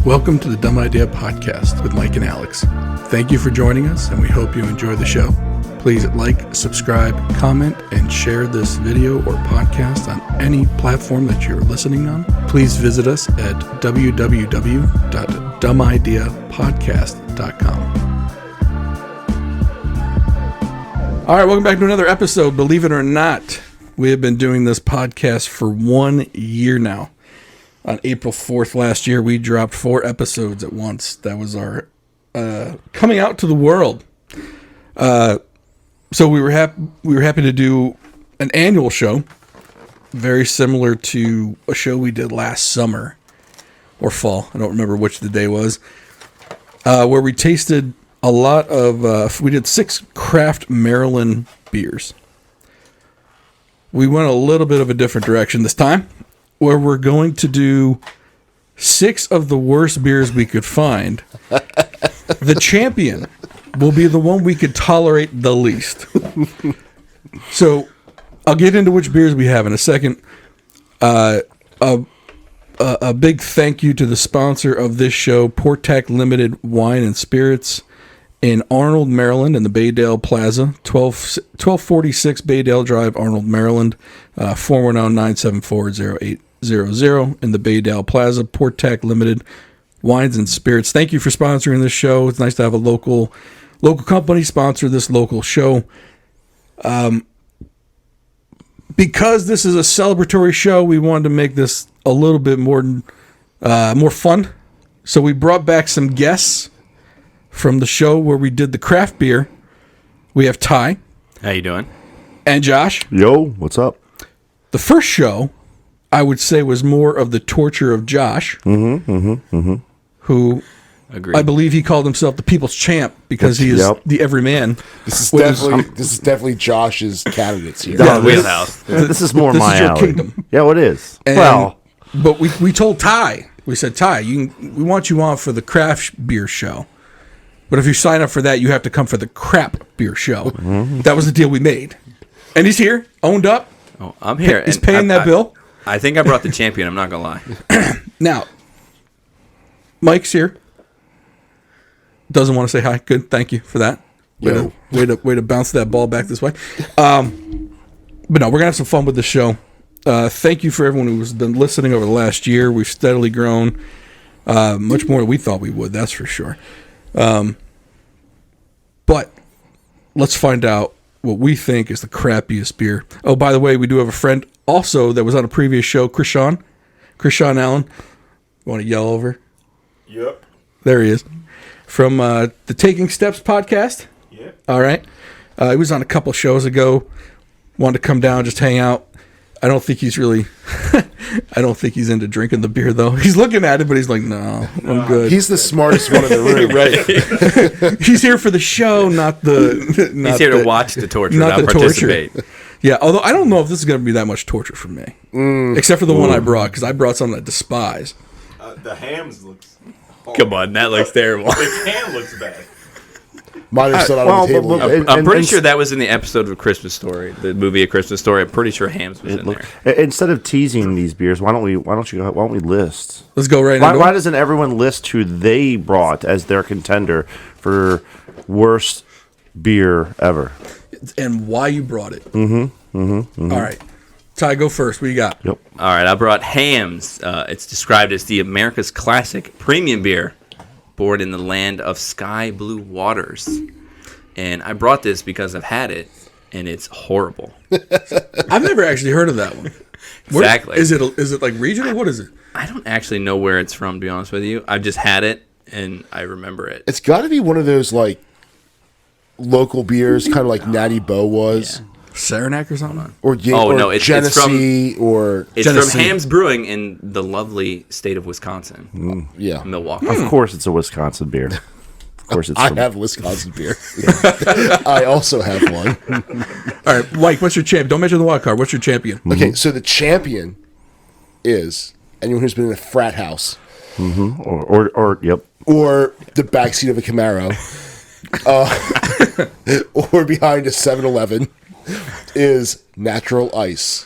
Welcome to the Dumb Idea Podcast with Mike and Alex. Thank you for joining us, and we hope you enjoy the show. Please like, subscribe, comment, and share this video or podcast on any platform that you're listening on. Please visit us at www.dumbideapodcast.com. All right, welcome back to another episode. Believe it or not, we have been doing this podcast for 1 year now. On April 4th last year, we dropped 4 episodes at once. That was our coming out to the world. So we were happy to do an annual show, very similar to a show we did last summer or fall. I don't remember which the day was, where we tasted a lot of. We did 6 craft Maryland beers. We went a little bit of a different direction this time, where we're going to do 6 of the worst beers we could find. The champion will be the one we could tolerate the least. So I'll get into which beers we have in a second. A big thank you to the sponsor of this show, Portac Limited Wine and Spirits in Arnold, Maryland, in the Baydale Plaza, 1246 Baydale Drive, Arnold, Maryland, 410-974-0800 in the Baydale Plaza. Portac Limited Wines and Spirits. Thank you for sponsoring this show. It's nice to have a local company sponsor this local show. Because this is a celebratory show, we wanted to make this a little bit more fun. So we brought back some guests from the show where we did the craft beer. We have Ty. How you doing? And Josh. Yo, what's up? The first show, I would say, was more of the torture of Josh, who Agreed. I believe he called himself the people's champ because he is the everyman. This is definitely Josh's candidates here. Yeah, wheelhouse. This is more This my is your alley. kingdom. Yeah, well, it is. And, but we told Ty, we said, Ty, we want you on for the craft beer show. But if you sign up for that, you have to come for the crap beer show. Mm-hmm. That was the deal we made. And he's here, owned up. Oh, I'm here. He's paying that bill. I think I brought the champion. I'm not going to lie. Now, Mike's here. Doesn't want to say hi. Good. Thank you for that. Way to bounce that ball back this way. But no, we're going to have some fun with the show. Thank you for everyone who's been listening over the last year. We've steadily grown much more than we thought we would. That's for sure. But let's find out what we think is the crappiest beer. Oh, by the way, we do have a friend also that was on a previous show, Krishan Allen. You want to yell over? Yep. There he is. From the Taking Steps podcast. Yep. All right. He was on a couple shows ago. Wanted to come down, just hang out. I don't think he's really... I don't think he's into drinking the beer, though. He's looking at it, but he's like, no, I'm good. He's the smartest one in the room. Right. He's here for the show, not the... He's here to watch the torture, not the participate. Torture. Yeah, although I don't know if this is going to be that much torture for me. Except for the one I brought, because I brought something I despise. The hams looks horrible. Come on, that looks terrible. The can looks bad. Mine are still out on the table. I'm pretty sure that was in the episode of A Christmas Story, the movie A Christmas Story. I'm pretty sure hams was in there. Instead of teasing these beers, why don't we list? Let's go right now. Why doesn't everyone list who they brought as their contender for worst beer ever? And why you brought it. All right. Ty, go first. What you got? Yep. All right, I brought Hamm's. It's described as the America's classic premium beer, born in the land of sky blue waters. And I brought this because I've had it, and it's horrible. I've never actually heard of that one. Exactly. Is it like regional? What is it? I don't actually know where it's from, to be honest with you. I've just had it, and I remember it. It's got to be one of those like local beers, kind of like Natty Bo was. Yeah. Saranac or something? Or it's Genesee, It's Genesee. from Hamm's Brewing in the lovely state of Wisconsin. Yeah. Milwaukee. Of course, it's a Wisconsin beer. Of course, it's. I have Wisconsin beer. I also have one. All right, Mike, what's your champ? Don't mention the wild card. What's your champion? Okay, so the champion is anyone who's been in a frat house. Or yep. Or the backseat of a Camaro. Or behind a 7-Eleven is Natural Ice.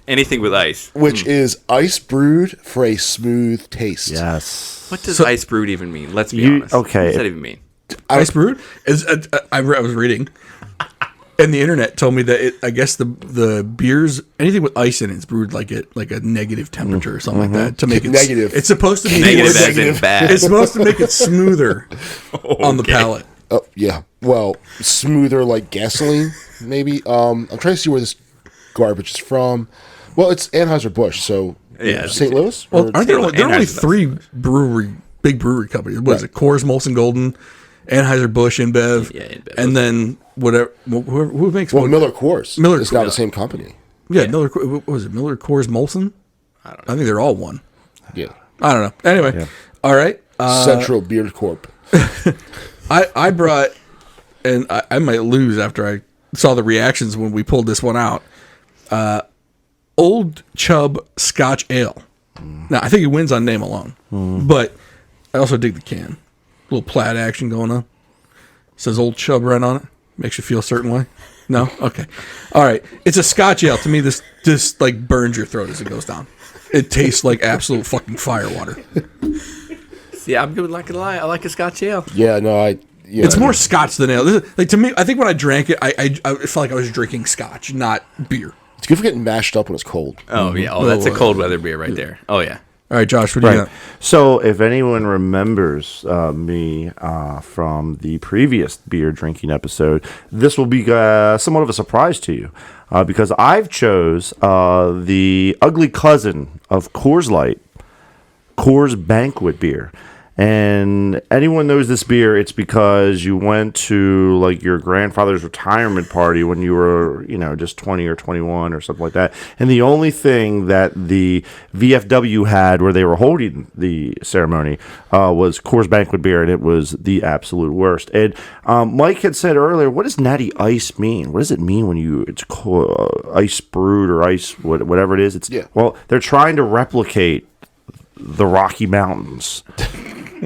Anything with ice. which is ice brewed for a smooth taste. Yes. What does ice brewed even mean? Let's be honest. okay. What does that even mean? Ice brewed is. I was reading, and the internet told me that I guess the beers, anything with ice in it, is brewed like a negative temperature or something like that to make it Negative. It's supposed to be Negative more as in bad. It's supposed to make it smoother on the palate. Oh, yeah. Well, smoother like gasoline, maybe. I'm trying to see where this garbage is from. Well, it's Anheuser-Busch, so Yeah, St. Louis? Well, Or- aren't there only Anheuser-Busch. three big brewery companies? What is it? Coors, Molson Golden, Anheuser-Busch, InBev, Yeah, InBev. and then whatever. Who makes well, Miller Coors. Miller is now Coors. the same company. Yeah, Miller. What was it? Miller Coors Molson. I think they're all one. Yeah. I don't know. Anyway, all right. Central Beer Corp. I brought, and I might lose after I saw the reactions when we pulled this one out. Old Chub Scotch Ale. Now I think it wins on name alone, but I also dig the can. A little plaid action going on. Says Old Chub right on it. Makes you feel a certain way. No, okay, all right. It's a Scotch ale. To me, this just like burns your throat as it goes down. It tastes like absolute fucking firewater. See, I'm not gonna lie. I like a Scotch ale. Yeah, no, yeah. It's more Scotch than ale. This is, like to me, I think when I drank it, I felt like I was drinking Scotch, not beer. It's good for getting mashed up when it's cold. Oh yeah. Oh, that's a cold weather beer right there. Oh yeah. All right, Josh, what do you Right. got? So, if anyone remembers me from the previous beer drinking episode, this will be somewhat of a surprise to you because I've chose the ugly cousin of Coors Light, Coors Banquet beer. And anyone knows this beer, it's because you went to like your grandfather's retirement party when you were, just 20 or 21 or something like that. And the only thing that the VFW had where they were holding the ceremony was Coors Banquet beer, and it was the absolute worst. And Mike had said earlier, what does natty ice mean? What does it mean when it's ice brewed or ice, whatever it is? Well, they're trying to replicate the Rocky Mountains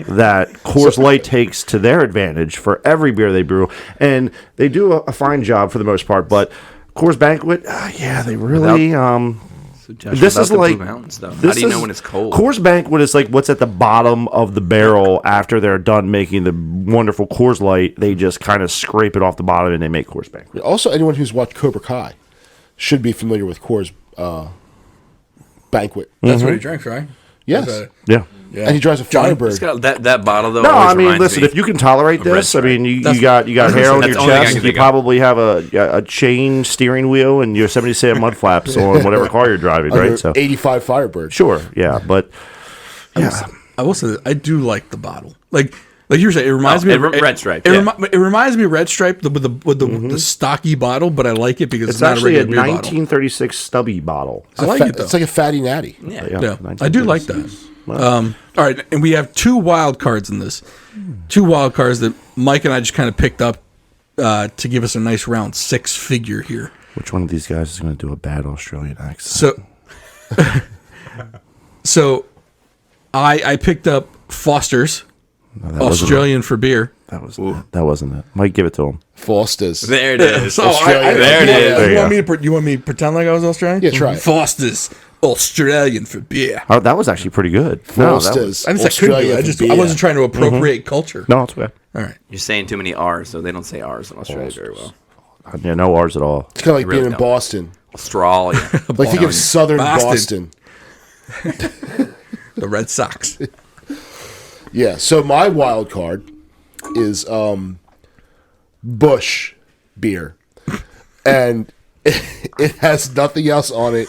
that Coors Light takes to their advantage for every beer they brew, and they do a fine job for the most part. But Coors Banquet, they really. So Josh, This about is the like Blue Mountain stuff. How this do you know is- when it's cold? Coors Banquet is like what's at the bottom of the barrel after they're done making the wonderful Coors Light. They just kind of scrape it off the bottom and they make Coors Banquet. Also, anyone who's watched Cobra Kai should be familiar with Coors Banquet. That's what he drinks, right? Yes. That's Yeah. And he drives a Firebird. It's got that bottle though. No, always I mean, reminds listen. me If you can tolerate Red this, I mean, Stripe. you got hair on that's your the only thing I chest. can You think of. probably have a chain steering wheel and Yosemite Sam mud flaps on whatever car you're driving, Under right? So 85 Firebird. sure, yeah, but yeah, I will say that I do like the bottle. Like you were saying, it reminds me of Red Stripe. It, Yeah. it reminds me of Red Stripe with the stocky bottle, but I like it because it's it's not a actually a regular beer bottle. 1936 stubby bottle. I like it though. It's like a fatty natty. Yeah. Yeah, I do like that. All right, and we have two wild cards in this. Two wild cards that Mike and I just kind of picked up to give us a nice round six figure here. Which one of these guys is going to do a bad Australian accent? So I picked up Foster's That Australian for beer. wasn't it. That wasn't it. Mike, give it to him. Foster's. There it is. So Australian. There it is. There you You want me to pretend like I was Australian? Yeah, try it. Foster's Australian for beer. Oh, that was actually pretty good. No, that was, Foster's. I just I couldn't do it. Australian I beer. wasn't trying to appropriate culture. no, it's good. All right. You're saying too many R's, so they don't say R's in Australia very well. Yeah, no R's at all. It's kind of like really being in don't. Boston. Australia. Like think of southern Boston. Boston. The Red Sox. Yeah. So my wild card is Bush beer, and it has nothing else on it.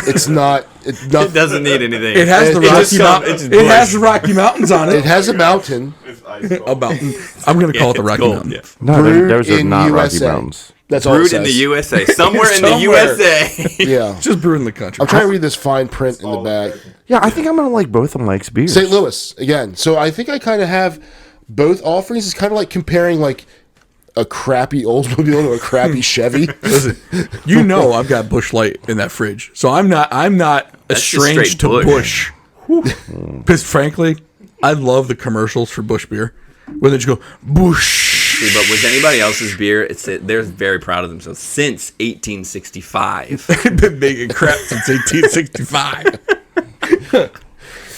It's not. It's It nothing. doesn't need anything. It has the It Rocky just Mountains. it's It has bush. the Rocky Mountains on It it. has a mountain. It's ice A cold. mountain. I'm going to call it the It's Rocky gold, Mountain. yeah. No, Brewed those are in not USA. Rocky Mountains. That's all it Brewed in the says. USA. Somewhere in the Somewhere. USA. Yeah. Just brewing the country. I'm trying to read this fine print in the back. Yeah, I think I'm going to like both of Mike's beers. St. Louis again. So I think I kind of have both offerings. It's kind of like comparing like a crappy Oldsmobile to a crappy Chevy. Listen, you know I've got Bush Light in that fridge, so I'm not That's just estranged straight to Bush. Bush. Because frankly, I love the commercials for Bush beer, where they just go Bush. See, but was anybody else's beer? They're very proud of themselves since 1865. They've been making crap since 1865.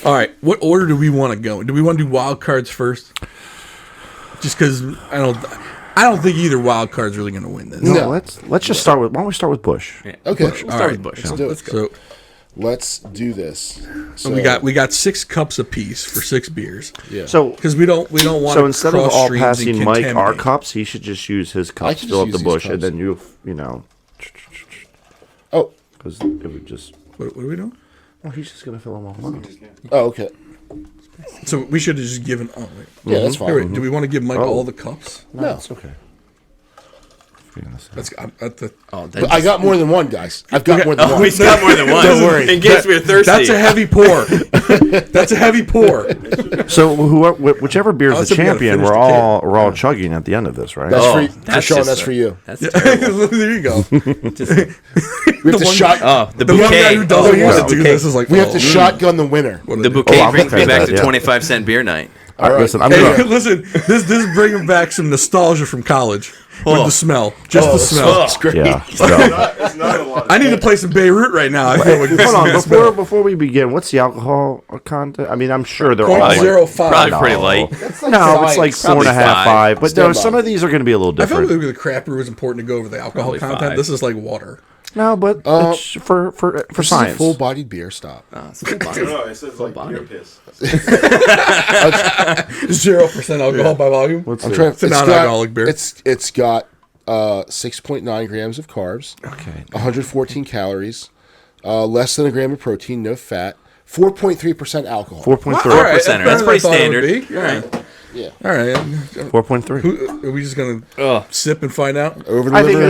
All right, what order do we want to go? Do we want to do wild cards first? Just because I don't think either wild card's really going to win this. No, let's just start with. Why don't we start with Bush? Yeah. Okay. We'll start with Bush. Let's do it. Let's go. Let's do this. So we got 6 cups apiece for 6 beers. Yeah. So Because we don't want so to instead of all cross-streams and passing Mike our contaminate. cups, he should just use his cups, can fill just up the use these Bush, and cups. then you know, Oh. because it would just. What are we doing? Well, he's just gonna fill them all up. Oh. Okay. So we should have just given. Oh wait. Yeah, that's fine. Here, wait, do we want to give Mike Oh. all the cups? No, it's okay. I'm at the. Oh, But I got more than one, guys. I've got more than one. He's got more than one. Don't worry. In case we're thirsty. That's a heavy pour. That's a heavy pour. So whichever beer is Oh, the so we gotta champion, finish we're the all chugging at the end of this, right? That's Oh, for, that's Sean. just That's a- for you. That's terrible. There you go. We have to one shot. Oh, the The one guy bouquet. who doesn't Oh, want yeah. to do Okay. this is like. We have to shotgun the winner. The bouquet I'm brings okay me with back that, to yeah. 25-cent beer night. All right, listen, I'm Hey, gonna. listen, this is bringing back some nostalgia from college. With the smell, just the smell. That's great. Yeah. It's not a lot. I need to play some Beirut right now. I feel like this Hold on, is the before we begin, what's the alcohol content? I mean, I'm sure they're all smell. like, 0.05. Probably pretty light. no, it's like Probably 4.5, 5. But Stand no, some by. of these are going to be a little I felt different. like with the crap brew was important to go over the alcohol Probably content. 5. This is like water. No, but it's for This is a science. full-bodied beer. Stop. It's full I body. don't know. It says like body. beer piss. 0% alcohol by volume. I'm trying. It's a non-alcoholic beer. It's got 6.9 grams of carbs, Okay. 114 calories, less than a gram of protein, no fat, 4.3% alcohol. 4.3. All right, percenter. better That's than I pretty thought it would standard. be. All right. Yeah. All right. 4.3. Are we just gonna Ugh. sip and find out? Over the I think liver.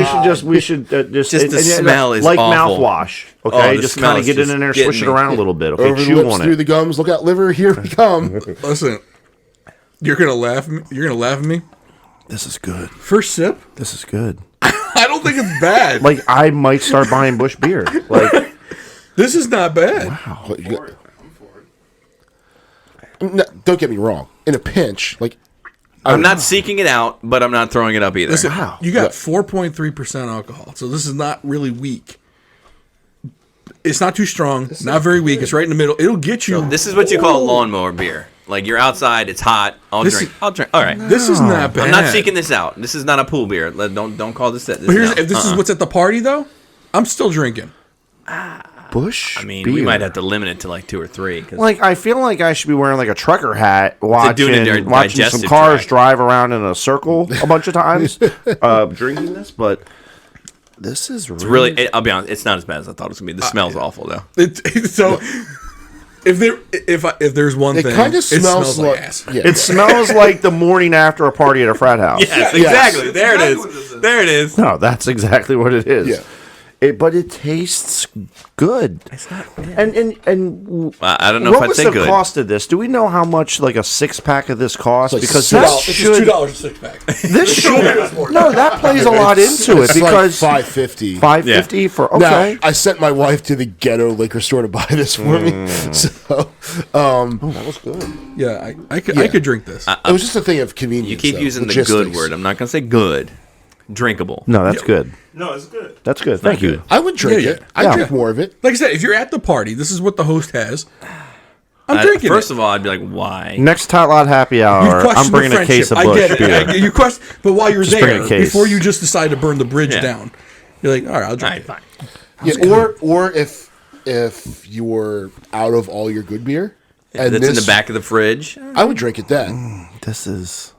we should just Just the smell is like awful. mouthwash. Oh, Okay, the just smell kind of is get it just in there, getting swish it me. around a little bit. Okay, Over the chew lips, on through it. the gums. Look out, liver. Here we come. Listen, you're gonna laugh. You're gonna laugh at me. This is good. First sip. This is good. I don't think it's bad. Like I might start buying Bush beer. Like This is not bad. But you got- No, don't get me wrong. In a pinch, like I'm not seeking it out, but I'm not throwing it up either. Listen, Wow. you got 4.3% alcohol, so this is not really weak. It's not too strong, not very weak. It's right in the middle. It'll get you. This is what you call lawnmower beer. Like you're outside, it's hot. I'll This drink. is- I'll drink. All right. This is not bad. I'm not seeking this out. This is not a pool beer. Don't call this it. But here's if this is what's at the party though, I'm still drinking. Bush. I mean, beer. we might have to limit it to like 2 or 3. 'Cause Like I feel like I should be wearing like a trucker hat, watching doing it watching some digestive cars tract. drive around in a circle a bunch of times, drinking this. But this is really, I'll be honest, it's not as bad as I thought it was gonna be. The smell's awful though. So if there's one it thing, kind it of smells like ass. Yeah. It smells like the morning after a party at a frat house. Yes, exactly. There it is. There it is. No, that's exactly what it is. Yeah. But it tastes good. It's not bad. And I don't know what if I'd was say the good. cost of this? Do we know how much like a 6-pack of this costs? like Because $2. that It's just should $2 a six pack. this should no that plays a lot into it It's because like $5.50. $5.50 for Now, okay. I sent my wife to the ghetto liquor store to buy this for me. So that was good. Yeah, I could drink this. it was just a thing of convenience. You keep though, using the logistics. good word. I'm not gonna say good. Drinkable. No, that's good. No, it's good. That's good. Thank you. good. I would drink Yeah, it. yeah. I'd Yeah. drink more of it. Like I said, if you're at the party, this is what the host has. I'm drinking First it. of all, I'd be like, why? Next Tot Lot Happy You Hour, question I'm bringing the a case of friendship. I Bush get it. beer. You question, but while you're Just bring there, a case. before you just decide to burn the bridge Yeah. down, you're like, all right, I'll All drink right, it. fine. Yeah, or if you're out of all your good beer, and That's in this, the back of the fridge. I would drink it then. This is.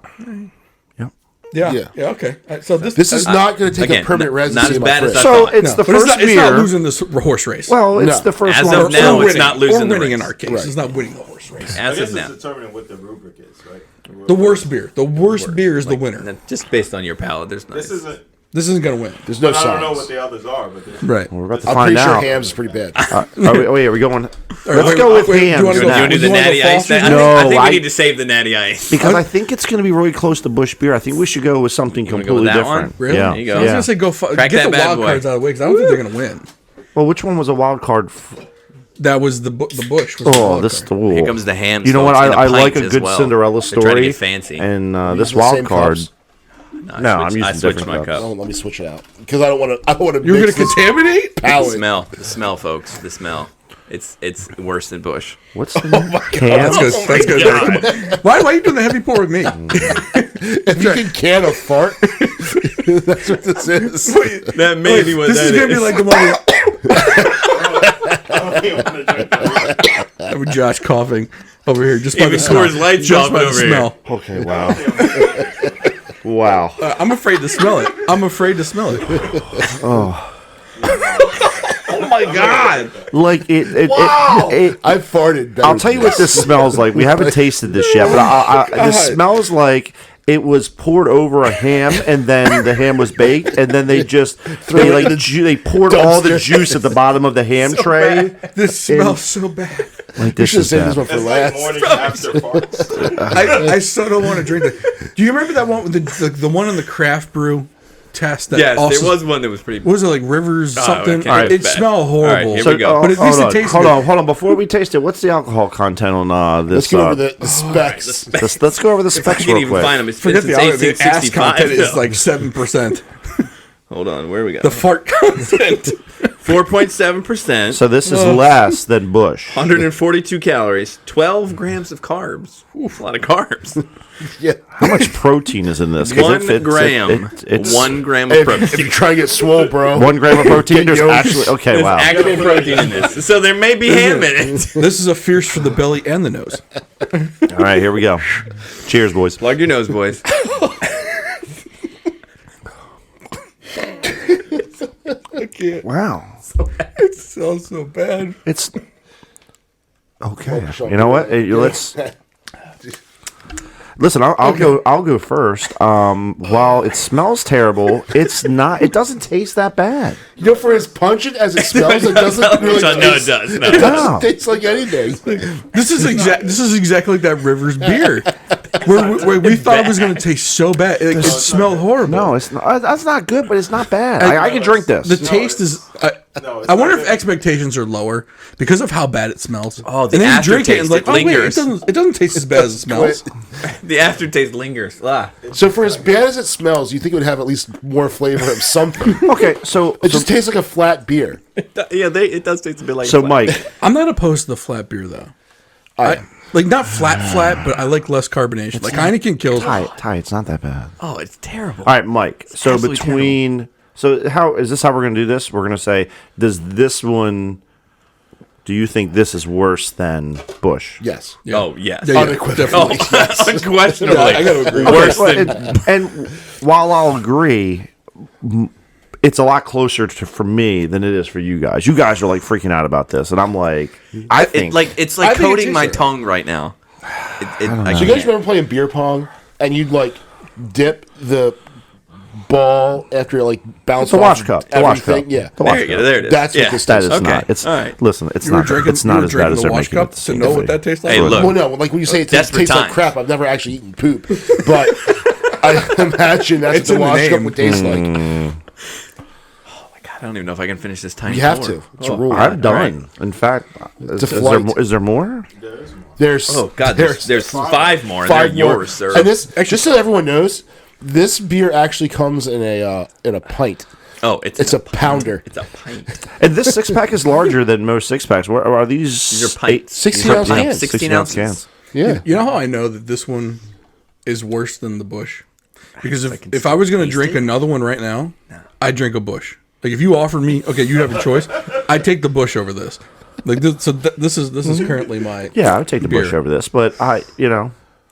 Yeah, Yeah. yeah, okay. All right, so This is not going to take again, a permanent not residency as in my bad as fridge. I So thought. it's no, the but it's first not, beer. It's not losing this horse race. Well, it's No. the first As one. of now, Or it's not winning. losing Or the winning race. in our case. Right. It's not winning the horse race. I As guess of it's now. determining what the rubric is, right? The worst beer. The worst beer is the winner. Like, just based on your palate, there's not. This isn't. This isn't going to win. There's no I don't know signs. what the others are, but there's- Right. We're about to I'm find pretty sure out. hams is pretty bad. Are we going? Let's wait, go with wait, do you hams. wanna You go- want to do you the wanna go natty ice? Foster's? I No, think I- we need to save the natty ice. Because I think it's going to be really close to Bush beer. I think we should go with something wanna go completely with that one? different. Really? Yeah. There you go. I was Yeah. going to say go Crack get that the bad wild boy. cards out of the way because I don't think they're going to win. Well, which one was a wild card? That was the Bush. Was the Oh, wild this card. the Here comes the ham. You know what? folks, and the I like pints a as good well. Cinderella They're trying to story. get fancy. And Use this the wild same card. cups. No, I'm using I switched different my cups. cup. Oh, let me switch it out because I don't want to. I don't want to. You're going to contaminate? The palate. smell, folks. The smell. It's worse than Bush. What's the That's good. That's good. Come on. Why are you doing the heavy pour with me? If you can can a fart, that's what this is. That may be what This is going to be like the one with Josh coughing over here just by Even the smell. Coors Light's Just by the coughing over smell. here. Okay, wow. Wow. I'm afraid to smell it. I'm afraid to smell it. Oh my God! Like it I farted. Better I'll tell you than what this smells like. We haven't tasted this yet, but this smells like it was poured over a ham, and then the ham was baked, and then they they poured all the juice at the bottom of the ham tray. This smells so bad. Like You this should is save this bad. one for It's last. like morning after farts. I still don't want to drink that. Do you remember that one with the one in the craft brew test? That Yes, also, there was one that was pretty. What was it, like Rivers something? okay. Alright, It bad. smelled horrible. Alright, here we go. But at least it tastes hold good. on. Before we taste it, what's the alcohol content on this? Let's go over the specs. Let's go over the I specs can't real even quick. find them. It's Forget been the since alcohol. The ass 1865. content is like 7%. Hold on, where we go? The fart content. 4.7%. So this is less than Bush. 142 calories, 12 grams of carbs. Oof, a lot of carbs. Yeah. How much protein is in this? 'Cause 1 gram. it's 1 gram of If protein. you try to get swole, bro. 1 gram of protein. Get There's yolks. actually okay. There's Wow. actual protein in this. So there may be ham in it. This is a fierce for the belly and the nose. All right, here we go. Cheers, boys. Plug your nose, boys. I can't. Wow. It smells so bad. It's okay. You know what? Let's listen. I'll go. I'll go first. While it smells terrible, it's not. It doesn't taste that bad. You know, for as pungent as it smells, it doesn't really No, it taste, does. No. it doesn't No. taste like anything. This is exactly like that Rivers beer, where we thought it was going to taste so bad. It smelled horrible. No, it's not. That's not good, but it's not bad. I can drink this. The taste is. No, it's I wonder not if good. expectations are lower because of how bad it smells. Oh, the and then you drink it and aftertaste, like, it oh wait, lingers. it doesn't taste as bad as it smells. The aftertaste lingers. Ah. So for as bad as it smells, you think it would have at least more flavor of something. Okay, so It just tastes like a flat beer. Yeah, it does taste a bit like. so Mike, I'm not opposed to the flat beer though. I like not flat, but I like less carbonation. Like Heineken kills. Ty, it's not that bad. Oh, it's terrible. All right, Mike. So absolutely between, so how is this? How we're going to do this? We're going to say, does this one? Do you think this is worse than Bush? Yes. Yeah. Oh yes. Yeah, Unequivocally. definitely. Unquestionably. Yeah, I gotta agree. Worse Well, than. and while I'll agree, it's a lot closer for me than it is for you guys. You guys are like freaking out about this, and I'm like, I think It's I like think it coating my tastes tongue right now. I So you guys remember playing beer pong and you'd like dip the ball after it like bounced the off wash cup. The wash cup. everything? Yeah. The wash There you cup. go. There it is. That's what yeah. this That tastes is Okay. not. It's All right. listen. It's You were not. drinking. It's not you were as bad drinking as the they're wash making cup it to seem know to what be. that tastes like. Hey, look. Well, no, like when you say it tastes Desperate like times. crap, I've never actually eaten poop. But I imagine that's It's what in the the wash cup name. would taste like. God, I don't even know if I can finish this tiny. You have pour. to. It's a rule. I'm done. In fact, is there, flight. is there more? There's Oh God, there's 5 more. And five they're more. yours, sir. And this, just so everyone knows, this beer actually comes in a pint. Oh, It's a pounder. It's a pint. And this 6-pack is larger than most 6-packs. What are these? These are pints. 16 ounce Yeah, cans. 16 ounces. Yeah. You know how I know that this one is worse than the Bush? Because if I was going to drink another one right now, I'd drink a Bush. Like if you offered me, okay, you have a choice. I'd take the Bush over this. Like this, so this is currently my Yeah, I would take the Bush beer. over this, but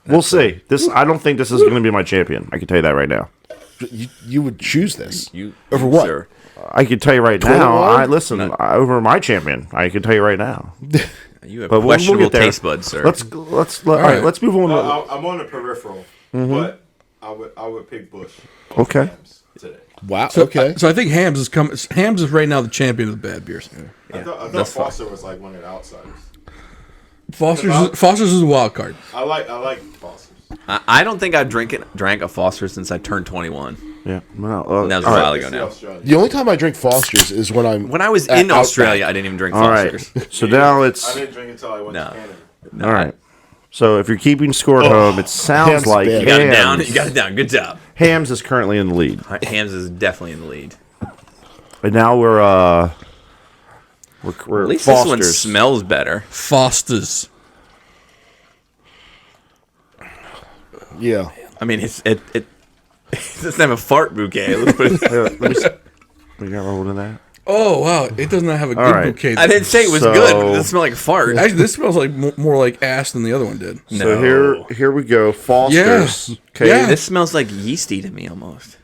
we'll see. I don't think this is going to be my champion. I can tell you that right now. You would choose this. You Over what? Sir. I can tell you right Toilet now. water? Over my champion. I can tell you right now. You have But we'll questionable get there. taste buds, sir. All right, let's move on. I'm on the peripheral, but I would pick Bush. Okay. Today. Wow. So, okay. So I think Hams is right now the champion of the bad beers. I thought that's fine. Foster was like one of the outsiders. Foster's is a wild card. I like Foster's. I don't think I've drank a Foster since I turned 21. Yeah. Well, And that was a all while right. ago It's the now. Australian. The only time I drink Foster's is when I'm When I was at in Outback. Australia, I didn't even drink All right. Fosters. So now I it's didn't drink until I went No. to Canada. all right. So if you're keeping score at home, it sounds Ham's like bad. You got it down. Hams, You got it down. Good job. Hams is currently in the lead. Hams is definitely in the lead. And now we're At least this one Foster's. smells better. Foster's. Yeah. I mean, it doesn't have a fart bouquet. Let's put it. Here, let me see. We got rolled in that. Oh wow! It does not have a good right. bouquet. I didn't say it was So- good. But it doesn't smell like fart. Actually, this smells like more like ass than the other one did. So No. here we go. Foster's. Yeah. Okay. Yeah. This smells like yeasty to me almost.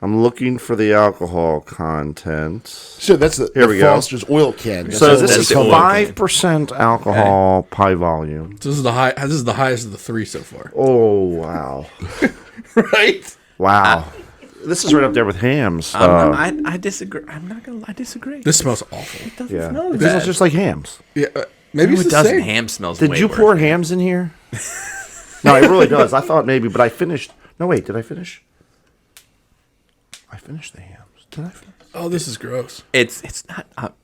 I'm looking for the alcohol content. So that's the Here we go. Foster's oil can. That's So all this it is the oil can. 5% alcohol by volume. So this is the high. This is the highest of the three so far. Oh wow. Right. Wow. This is right up there with Hams. I disagree. I'm not gonna lie. I disagree. This smells awful. It doesn't yeah. smell This bad. is just like Hams. Yeah. Maybe No, it's it the doesn't. same. Ham smells. Did way you worse. pour Hams in here? No, it really does. I thought maybe, but I finished. No, wait. Did I finish? I finished the Hams. Did I finish? Oh, this is gross. It's not.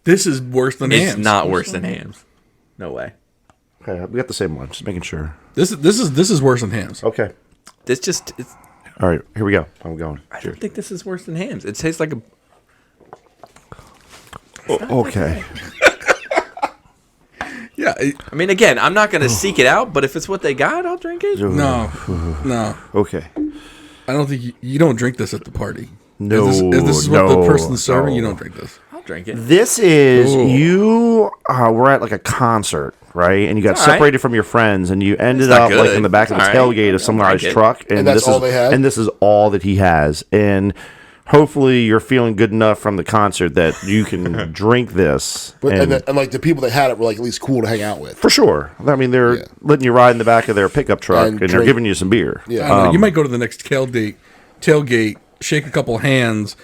This is worse than It's hams. not worse than hams. No way. Okay, we got the same one. Just making sure. This is worse than hams. Okay. This just. All right, here we go. I'm going. I Cheers. don't think this is worse than hams. It tastes like a. Okay. Yeah. I mean, again, I'm not gonna seek it out, but if it's what they got, I'll drink it. No. No. Okay. I don't think you don't drink this at the party. No. If this is what the no, person's serving, you no. don't drink this. I'll drink it. This is Ooh. you were at like a concert, right? And you got It's all right. separated from your friends, and you ended not up like good. in the back of the It's all right. tailgate of some I'll guy's drink it. truck, and that's this all is they had? and this is all that he has. And hopefully, you're feeling good enough from the concert that you can drink this. But and, and like the people that had it were like at least cool to hang out with. for sure, I mean, they're Yeah. letting you ride in the back of their pickup truck, And and they're drink. giving you some beer. I Yeah. don't know. You might go to the next tailgate, shake a couple hands,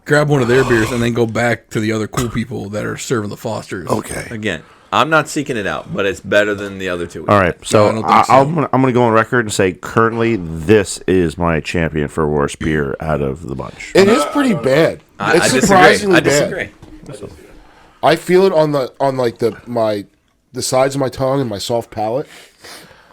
grab one of their beers, and then go back to the other cool people that are serving the Fosters. Okay. Again, I'm not seeking it out, but it's better than the other two. All right, so, I don't think so. I'm gonna go on record and say currently this is my champion for worst beer out of the bunch. It is pretty bad. I It's disagree. surprisingly I bad. disagree. I feel it on the sides of my tongue and my soft palate.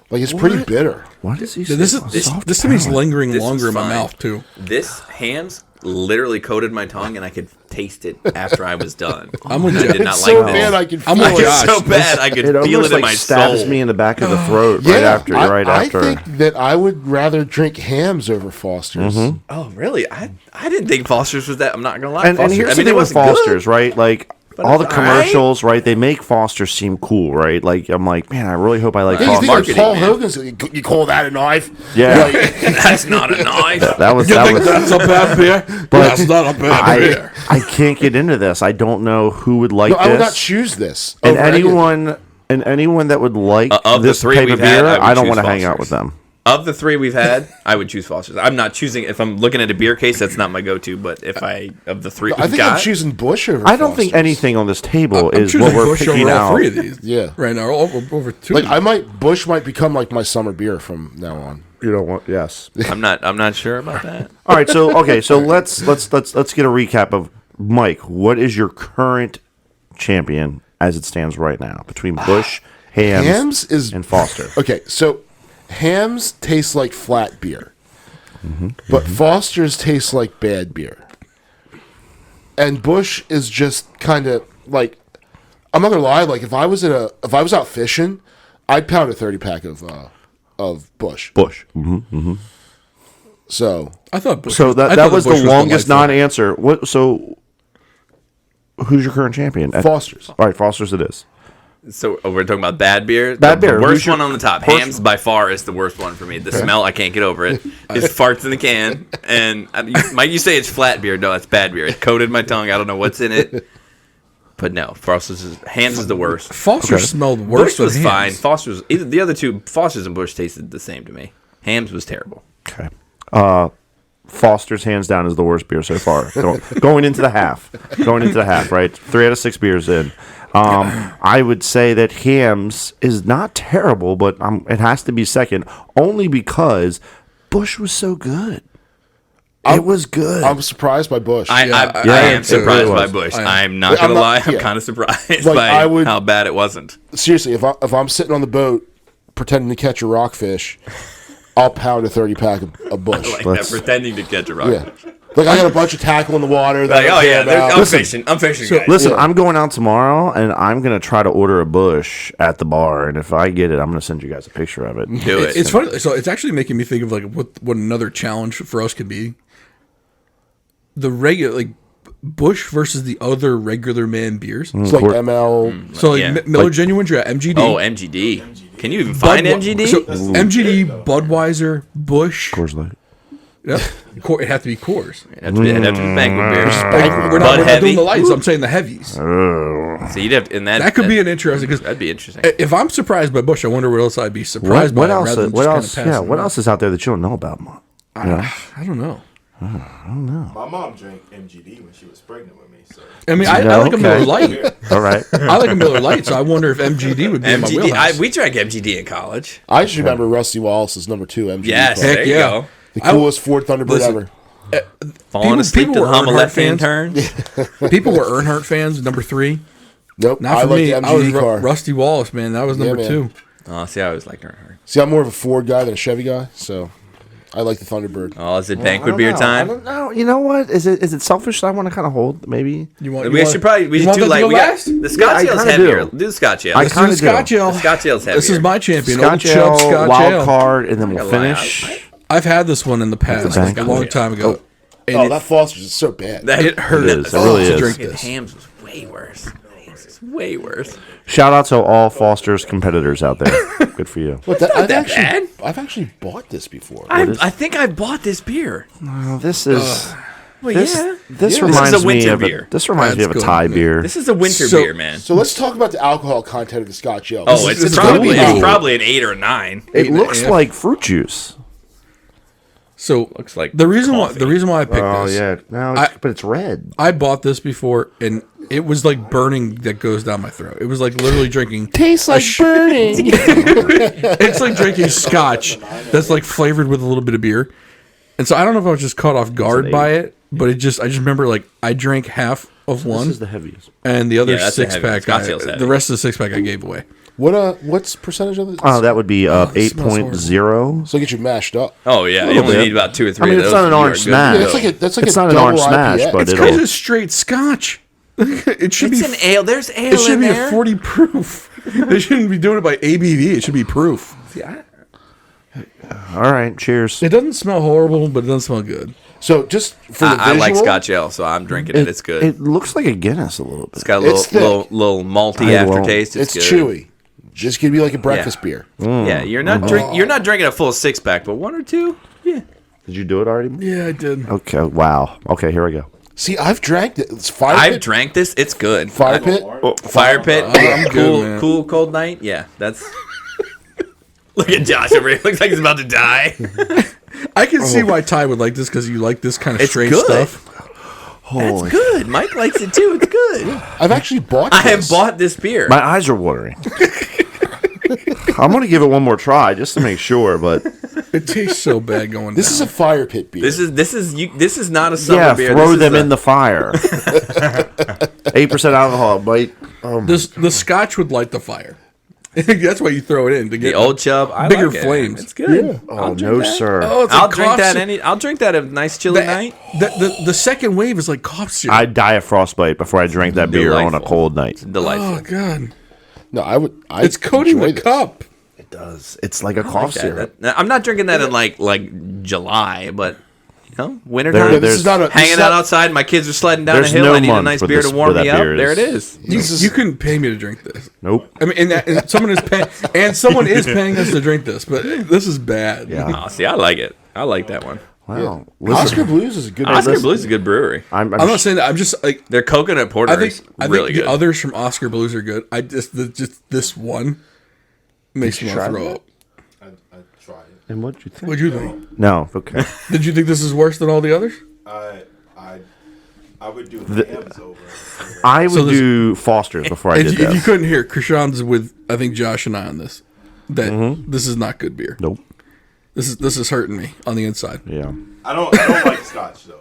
Like it's pretty bitter. What is he? Yeah, this to me is lingering This longer is in my fine. mouth too. This hams literally coated my tongue, and I could taste it after I was done. I'm with And I Josh. did not It's like so this. bad I can feel I'm with it. Josh. It's so bad I could It feel almost it in like my stabs soul. me in the back of the throat right after. I think that I would rather drink Hams over Foster's. Oh, really? I didn't think Foster's was that. I'm not gonna lie. And Foster's, here's I the mean, thing it with wasn't good, Foster's, right? Like but all the it's all right. commercials, right? They make Foster's seem cool, right? Like I'm like, man, I really hope I like Yeah, you think Foster's. like Paul man. Hogan's? You call that a knife? Yeah. Like, That's not a knife. That was You that think was. that's a bad beer? That's not a bad beer. I can't get into this. I don't know who would like no, I would not this. choose this. And over any of them. anyone that would like Of the this three type of we've had, beer, I would I don't choose want to hang out with Foster's. them. Of the three we've had, I would choose Foster's. I'm not choosing. If I'm looking at a beer case, that's not my go-to. But if of the three I we've think I'm got, choosing Bush over. I don't think Foster's. anything on this table I'm is choosing what we're Busch picking over all out. three of these. Yeah. Right now, over two. Like Bush might become like my summer beer from now on. You don't want yes. I'm not sure about that. All right, so okay, so let's get a recap of Mike. What is your current champion as it stands right now between Bush, Hams is and Foster? Okay, so Hams tastes like flat beer, but Foster's tastes like bad beer, and Bush is just kind of like. I'm not gonna lie. Like if I was out fishing, I'd pound a 30-pack of Bush. Bush. So I thought Busch So I that thought was the Busch longest delightful. non-answer. What? So who's your current champion? Foster's. All right, Foster's it is. So we're talking about bad beer. Bad The beer. worst Who's your one on the top. worst Hams by far is the worst one for me. The smell, I can't get over it. His farts in the can, and Mike, you say it's flat beer. No, it's bad beer. It coated my tongue. I don't know what's in it. But no, Hams is the worst. Foster smelled worse Bush was than fine. Hams. Foster's either the other two, Foster's and Bush tasted the same to me. Hams was terrible. Okay. Foster's hands down is the worst beer so far. Going into the half. Right? 3 out of 6 beers in. I would say that Hams is not terrible, but it has to be second only because Bush was so good. It was good. I'm surprised by Bush. I am it surprised really by was. Bush. I I'm not I'm gonna not- lie. I'm yeah. kind of surprised Like, by I would- how bad it wasn't. Seriously, if I'm sitting on the boat pretending to catch a rockfish, I'll pound a 30-pack of Bush. Like that, pretending to catch a rock. Yeah. Like, I got a bunch of tackle in the water. That Like, I oh yeah, care about. I'm fishing. I'm fishing. Guys. Listen, Yeah. I'm going out tomorrow, and I'm gonna try to order a Bush at the bar, and if I get it, I'm gonna send you guys a picture of it. Do it. It's funny. So it's actually making me think of like what another challenge for us could be. The regular like Bush versus the other regular man beers. It's like ML. So like Yeah. Miller Genuine Draft, MGD. Oh, MGD. Can you even find MGD? So MGD, Budweiser, Bush. Coors Light. Yep. It had to be Coors. It'd have to be banquet beer. Like, we're Bud not heavy. doing the lights. I'm saying the heavies. So you'd have, and That could be an interesting because that'd be interesting. if I'm surprised by Bush, I wonder what else I'd be surprised What by. else? rather than What just else? kinda Yeah. passing What it else is out there that you don't know about, Mom? up. I don't know. My mom drank MGD when she was pregnant with me. So I mean, I No, like a okay. Miller Lite. All right. I like a Miller Lite, so I wonder if MGD would be in my MGD. wheelhouse. We drank MGD in college. I just remember Rusty Wallace's number 2 MGD. Yes, car. Heck there you yeah. go. The coolest Ford Thunderbird Listen, ever. Falling People- asleep people to the were hum of Earnhardt left-hand fans. turns. People were Earnhardt fans, number 3. Nope. Not I for like me. the I was MGD car. Rusty Wallace, man. That was number man. 2. Oh, see, I always liked Earnhardt. See, I'm more of a Ford guy than a Chevy guy, so I like the Thunderbird. Oh, is it I banquet don't beer know. I time? don't know. You know what? Is it selfish that I want to kind of hold? Maybe. You want? We should probably you should want do that to like go we got last? the Scotch Yeah, I Ale's kinda heavier. do. Do the Scotch Ale. I Let's do kinda the Scotch do. Ale. The Scotch Ale's heavier. This is my champion. Scotch Old Chub Ale, Scotch wild Ale. card, and then we'll Not gonna lie, finish. I've had this one in the past, bank. like a long time ago. And Oh, that Foster's is so bad. it hurt. It is. It really to is. drink And this. Hams was way worse. Hams is way worse. Shout out to all Foster's competitors out there. Good for you. But bad. I've actually bought this before. I think I bought this beer. Oh, this is. Well, This, yeah. this Yeah. reminds This is a me winter of beer. This reminds me That's of a good, Thai man. beer. This is a winter So- beer, man. So let's talk about the alcohol content of the Scotch Ale. Oh, it's gonna be probably an 8 or a 9. It 8.5. looks like fruit juice. So Looks like the reason coffee. why I picked Oh this. yeah, no, but it's red. I bought this before, and it was like burning that goes down my throat. It was like literally drinking. tastes like burning. It's like drinking scotch that's like flavored with a little bit of beer. And so I don't know if I was just caught off guard by it, but I just remember like I drank half of This one, is the heaviest. and the other Yeah, that's a 6 heavy- pack. Scotch Ale's heavy. The rest of the 6 pack I gave away. What's percentage of it? Oh, that would be it smells 8.0. So get you mashed up. Oh yeah, you little only bit. need about 2 or 3 I mean, of it's those. not an and you orange are good to smash. go. That's like It's a not an double orange smash, IPA. but It's it'll. because it's straight scotch. It should It's be. an ale. There's ale It should in be there. a 40 proof. They shouldn't be doing it by ABV. It should be proof. All right, cheers. It doesn't smell horrible, but it doesn't smell good. So just for the I like visual, Scotch Ale, so I'm drinking it. It's good. It looks like a Guinness a little bit. It's got a It's thick. little malty I won't. aftertaste. It's good. chewy. Just gonna be like a breakfast beer. Yeah, you're not you're not drinking a full 6-pack, but 1 or 2. Yeah. Did you do it already? Yeah, I did. Okay. Wow. Okay, here we go. See, I've drank it. It's fire I've pit. drank this. It's good. Fire pit. Fire pit. I'm good, man. cool, cold night. Yeah, that's. Look at Josh over here. Looks like he's about to die. I can see why Ty would like this because you like this kind of It's straight good. stuff. That's good. Mike likes it too. It's good. I've actually bought. I have this. bought this beer. My eyes are watering. I'm gonna give it one more try just to make sure, but It tastes so bad going This down. is a fire pit beer. This is not a summer yeah, beer. throw This is them a- in the fire. 8% alcohol, mate. The scotch would light the fire. That's why you throw it in to get the old chub. I bigger like it. flames. It's good. Yeah. Oh no, sir. Oh, it's I'll like drink cough that syrup. I'll drink that a nice chilly night. The second wave is like cough syrup. I'd die of frostbite before I drank that beer on a Delightful. cold night. Delightful. Oh god, No, I would. it's coating the enjoy this. cup. It does. It's like a cough syrup. I'm not drinking that in like July, but you know, There- wintertime. Yeah, this is not a. this Hanging is out not- outside, my kids are sledding down a There's hill. no I need a month nice with beer this- to warm with me that up. beer There it is- is. You couldn't pay me to drink this. Nope. I mean, and someone is paying us to drink this, but this is bad. Yeah. Oh, see, I like it. I like that one. Wow. Oscar Blues is a good. Oscar listen. Blues is a good brewery. I'm I'm not saying that. I'm just like Their coconut porter I think is I really think good. the others from Oscar Blues are good. I just this one makes me want to throw up. I tried it. And what'd you think? What'd you think? No. Okay. Did you think this is worse than all the others? I would do hams over. I would So this- do Foster's before I If did you, if you this. couldn't hear, Krishan's with I think Josh and I on this. That this is not good beer. Nope. This is hurting me on the inside. Yeah. I don't like Scotch though.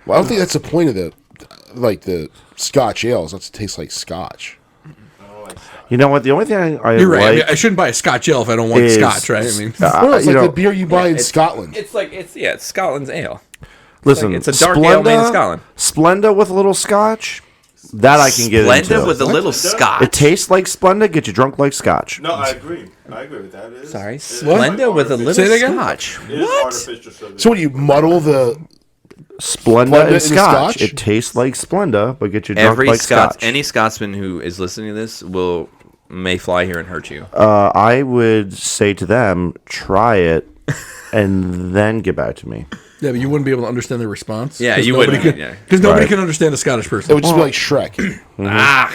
Well, I don't think that's the point of the Scotch ales. Not to taste like Scotch. You know what? The only thing I You're right. I, like mean, I shouldn't buy a Scotch Ale if I don't want is- Scotch, right? I mean, No, it's you like know, the beer you buy in Scotland. It's Scotland's ale. listen, it's a dark ale made in Scotland. Splenda with a little Scotch, that I can get into. Splenda with a little Scotch. It tastes like Splenda, get you drunk like Scotch. No, I agree. I agree with that. It is, Sorry, it is Splenda like with a artificial- little Say that again? Scotch. It is artificial sugar. So when you muddle the Splenda Splenda and in Scotch. Scotch? It tastes like Splenda, but get you drunk Every like Scots, Scotch. any Scotsman who is listening to this may fly here and hurt you. I would say to them, try it, and then get back to me. yeah, but you wouldn't be able to understand the response. Yeah, 'cause you nobody wouldn't, could- yeah. Because nobody Right. can understand a Scottish it person. would just be like Shrek. Ah,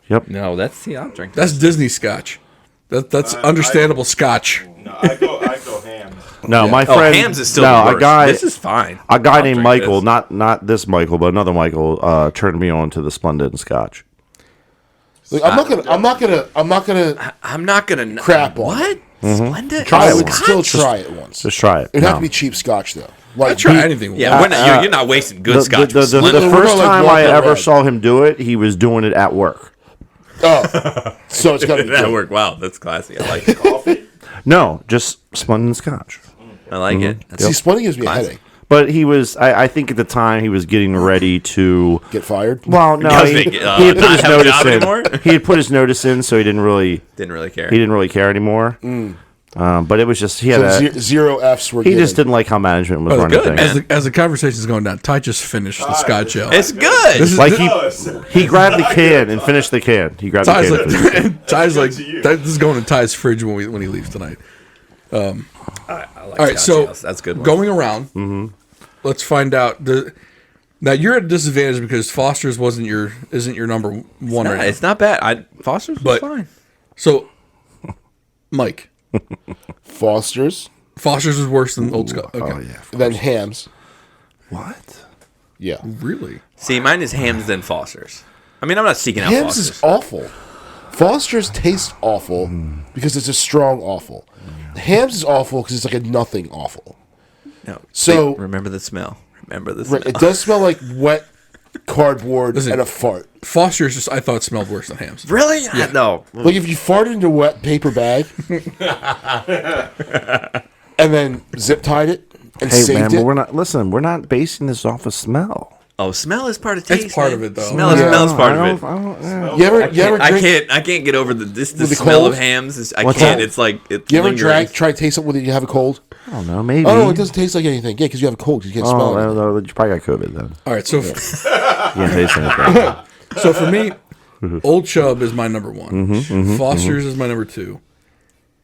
Yep. no, I'll drink that. That's Disney Scotch. That's understandable Scotch. No, I go ham. No, my Oh, friend. hams is still no, the worst. a guy. This is fine. A guy I'll named drink Michael, this. not this Michael, but another Michael, turned me on to the Splenda and Scotch. Like, I'm not gonna crap on What? Splenda? Try I it would once. still try it once. Just try it. It'd have No. to be cheap Scotch though. Like Try anything. Yeah, we're not, you're not wasting good The, Scotch. the, with the, the, Splenda. the We're first gonna, like, time walk I ever around. saw him do it, he was doing it at work. oh, so it's gotta be that good. worked. Wow, that's classy. I like it. Coffee? No, just Splenda and Scotch. I like it. That's See, Splenda gives me a headache. But he was, I think at the time, he was getting ready to. Get fired. Well, no, Because he, they, he had put not his have a notice job in. anymore? He had put his notice in, so he didn't really Didn't really care. care anymore. But it was just he had So a, zero Fs were he given. just didn't like how management was Oh, running good, things. man. As the conversation's going down, Ty just finished the Scotch Ale. It's good. This is Like this- he grabbed the can and finished the can. He grabbed the Ty's can. and finished the can. like, Ty's like, to you. this is going in Ty's fridge when he leaves tonight. I like All right, Scotch so ales. That's a good. One. going around, let's find out. Now you're at a disadvantage because Foster's isn't your number one right now. It's not bad. Foster's was But- fine. So, Mike, Foster's, Foster's was worse than Old Scotch. Okay, Oh yeah. then Hams. What? Yeah, really? See, mine is Hams then Foster's. I mean, I'm not seeking out Hams Foster's. is awful. Foster's tastes awful because it's a strong awful. Hams is awful because it's like a nothing awful. No. So- remember the smell. Remember the smell. Right, it does smell like wet cardboard Listen. and a fart. Foster's just I thought smelled worse than Hams. Really? No. Like if you farted into a wet paper bag and then zip tied it and Hey saved man, it. but we're not basing this off of smell. Oh, smell is part of taste. It's part man. of it, though. Smell is, Yeah. smell is part of it. You ever I drink? can't get over the With the smell cold? of Hams. I What's can't. that? It's like it. You ever lingers. try to taste something when you have a cold? I don't know, maybe. Oh no, it doesn't taste like anything. Yeah, because you have a cold. You can't smell it. no, you probably got COVID then. All right, so You can't taste anything. so for me, Old Chub is my number one. Foster's is my number two.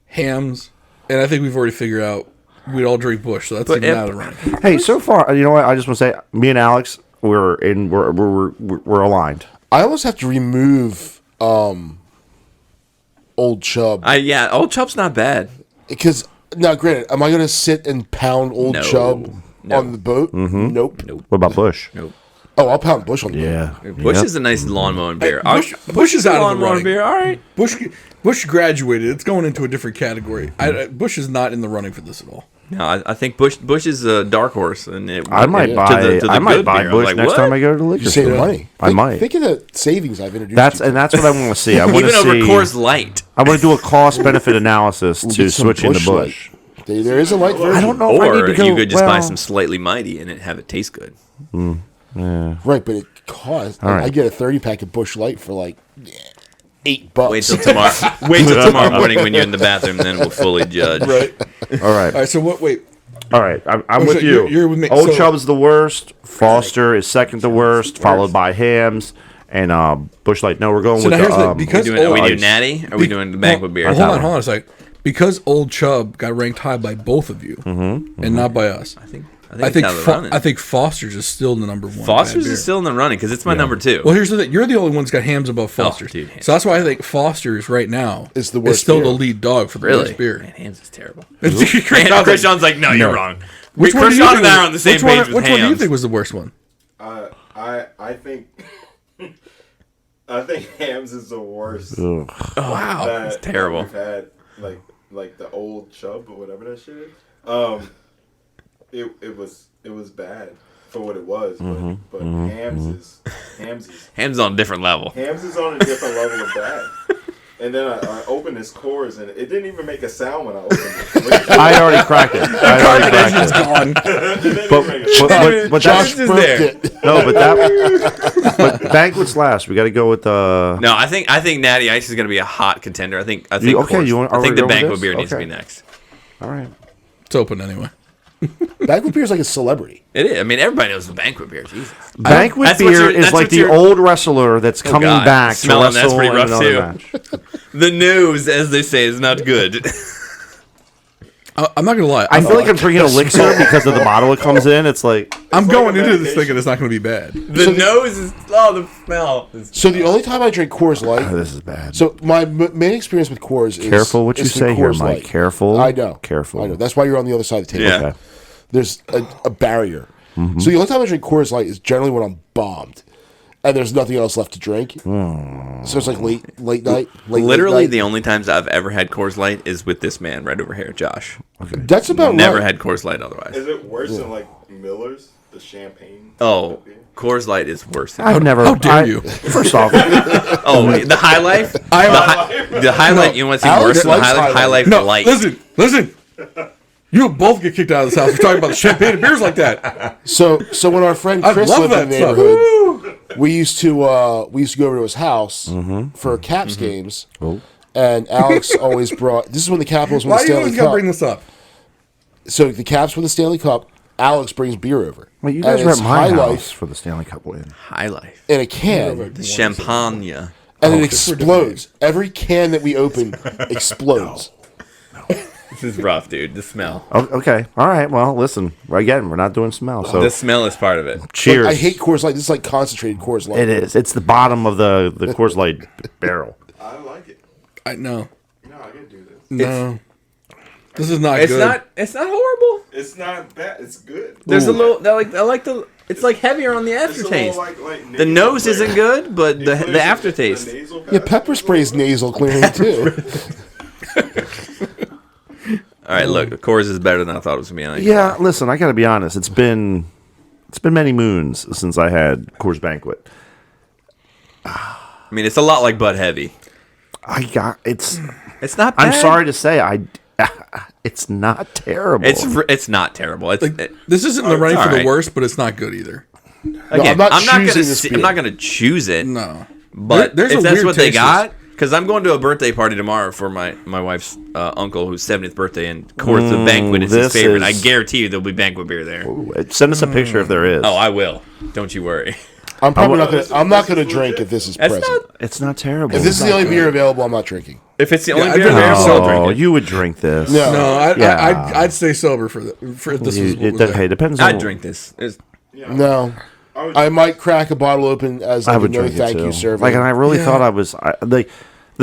Hams, and I think we've already figured out we'd all drink Bush, so that's But even if- out of the running. Hey, so far, you know what? I just want to say, me and Alex, we're aligned. I almost have to remove Old Chub Old Chub's not bad. because now, granted, am I going to sit and pound Old No. Chub No. on the boat? Nope. What about Bush? Nope. Oh, I'll pound Bush on the boat. Yeah. Bush is a nice lawn mowing beer. Bush is out of the lawn mowing running. beer. All right. Bush graduated. It's going into a different category. Bush is not in the running for this at all. No, I think Bush is a dark horse, and I might to buy. the I might good buy beer. Bush I'm like, next what? time I go to the liquor You save store. money. I might. Think of the savings I've introduced. That's you to. that's what I want to see. I want Even to over see. Coors Light. I want to do a cost benefit analysis to Get some switch into Busch Light. Bush. There is a light version. I don't know if I Or need to go. you could just buy well, some Slightly Mighty and have it taste good. Right, but it costs. All right. I get a 30-pack of Bush Light for like $8. Wait till tomorrow. Wait till tomorrow morning when you're in the bathroom, then we'll fully judge. Right. All right. All right. So what? Wait. All right, I'm Oh, with so you. you're with me. Old So- Chubb's the worst. Foster is second to worst, followed by Hams and Bush Light. No, we're going So with now here's the the because Are we Old- doing Natty? Or are we doing the banquet beer? Hold on a second. Because Old Chub got ranked high by both of you, and not by us. I think I think it's out of the running. I think Foster's is still the number one. Foster's bad beer. is still in the running because it's my number two. Well, here's the thing. You're the only one who's got Hams above Foster's. dude, Hams. So that's why I think Foster's right now Is the worst still beer. the lead dog for the Really? worst beer. Man, Hams is terrible. Chris Sean's like, no, you're wrong. Which one do you Sean think and I was- are on the same which one- page with Which one do you Hams. think was the worst one? I think I think Hams is the worst. Ugh. Wow. That terrible. We've had like the Old Chub or whatever that shit is. It was bad. for what it was, but Hams Ham's on a different level. is on a different level of bad. And then I opened this Coors, and it didn't even make a sound when I opened it. I had already cracked it. I had already cracked it. Gone. It didn't even make a sound. But Josh that's, broke there. it. no, but banquets last. We got to go with the. No, I think Natty Ice is going to be a hot contender. I think okay, Coors- you want- I are think we the going with banquet this? beer needs to Okay. be next. All right. It's open anyway. Banquet beer is like a celebrity. It is. I mean, everybody knows the banquet beer. Jesus. Banquet That's what beer you're- is that's like what the you're- old wrestler that's coming God. back to Smelling that's wrestle pretty in rough, another too. match. The nose, as they say, is not good. I'm not gonna lie. I feel like I'm drinking elixir because of the bottle it comes in. It's like I'm like going a into this medication. thinking it's not gonna be bad. The nose is the smell. So the only time I drink Coors Light. this is bad. So my main experience with Coors is Careful what you is through say here, Coors Mike. Light. Careful. I know. Careful. I know. That's why you're on the other side of the table. Yeah. Okay. There's a barrier. So the only time I drink Coors Light is generally when I'm bombed, and there's nothing else left to drink. So it's like late night. Literally, late the night. only times I've ever had Coors Light is with this man right over here, Josh. That's about Never right. had Coors Light otherwise. Is it worse than like Miller's, the champagne? Oh, beer? Coors Light is worse. Than I've never. How dare you? First off, Oh, the High Life. The High Life. You want to see Alex worse than the likes High Life? High High Life No, Light. listen. You'll both get kicked out of this house for talking about the champagne and beers like that. So when our friend I Chris love lived in that the stuff. neighborhood, we used to go over to his house for Caps games, and Alex always brought. This is when the Capitals won Why the do you Stanley always gotta Cup. bring this up? So the Caps win the Stanley Cup. Alex brings beer over. well, you And guys were it's at my High house Life for the Stanley Cup win. High Life. in a can, The champagne. and it explodes. Every can that we open explodes. This is rough, dude. The smell. Oh, okay. All right. Well, listen. Again, we're not doing smell. So The smell is part of it. cheers. I hate Coors Light. This is like concentrated Coors Light. It is. It's the bottom of the Coors Light barrel. I like it. No. No, I can do this. No. This is not It's good. not. It's not horrible. It's not bad. It's good. There's a little. I like the. It's like heavier on the It's a little aftertaste. like The nose isn't good, but the aftertaste. Yeah, pepper spray's nasal clearing too. All right, look, the Coors is better than I thought it was gonna be. Yeah. Listen, I got to be honest. It's been many moons since I had Coors Banquet. I mean, it's a lot like Bud Heavy. It's. It's not. Bad. I'm sorry to say, it's not terrible. It's not terrible. It's This isn't in the running it's for the alright. worst, but it's not good either. again. I'm not gonna. choosing this I'm beer. not gonna choose it. No. But There's if a that's weird what they taste to got, because I'm going to a birthday party tomorrow for my wife's uncle who's 70th birthday, and Coors the Banquet is his this favorite. I is- guarantee you there'll be banquet beer there. Send us a picture if there is. Oh, I will. Don't you worry. I'm probably not gonna. This is- I'm not this is gonna drink legit. if this is That's present. not. It's not terrible. If this is the only beer available, I'm not drinking. If it's the only I'd beer rather there, have I'll soda. drink Oh, it. you would drink this. No. No, Yeah. I'd stay sober for if this was what was Hey, there. depends on. I'd drink this. No, I would- I might crack a bottle open as I like a would no drink it thank too. you serving. Like, and I really thought I was the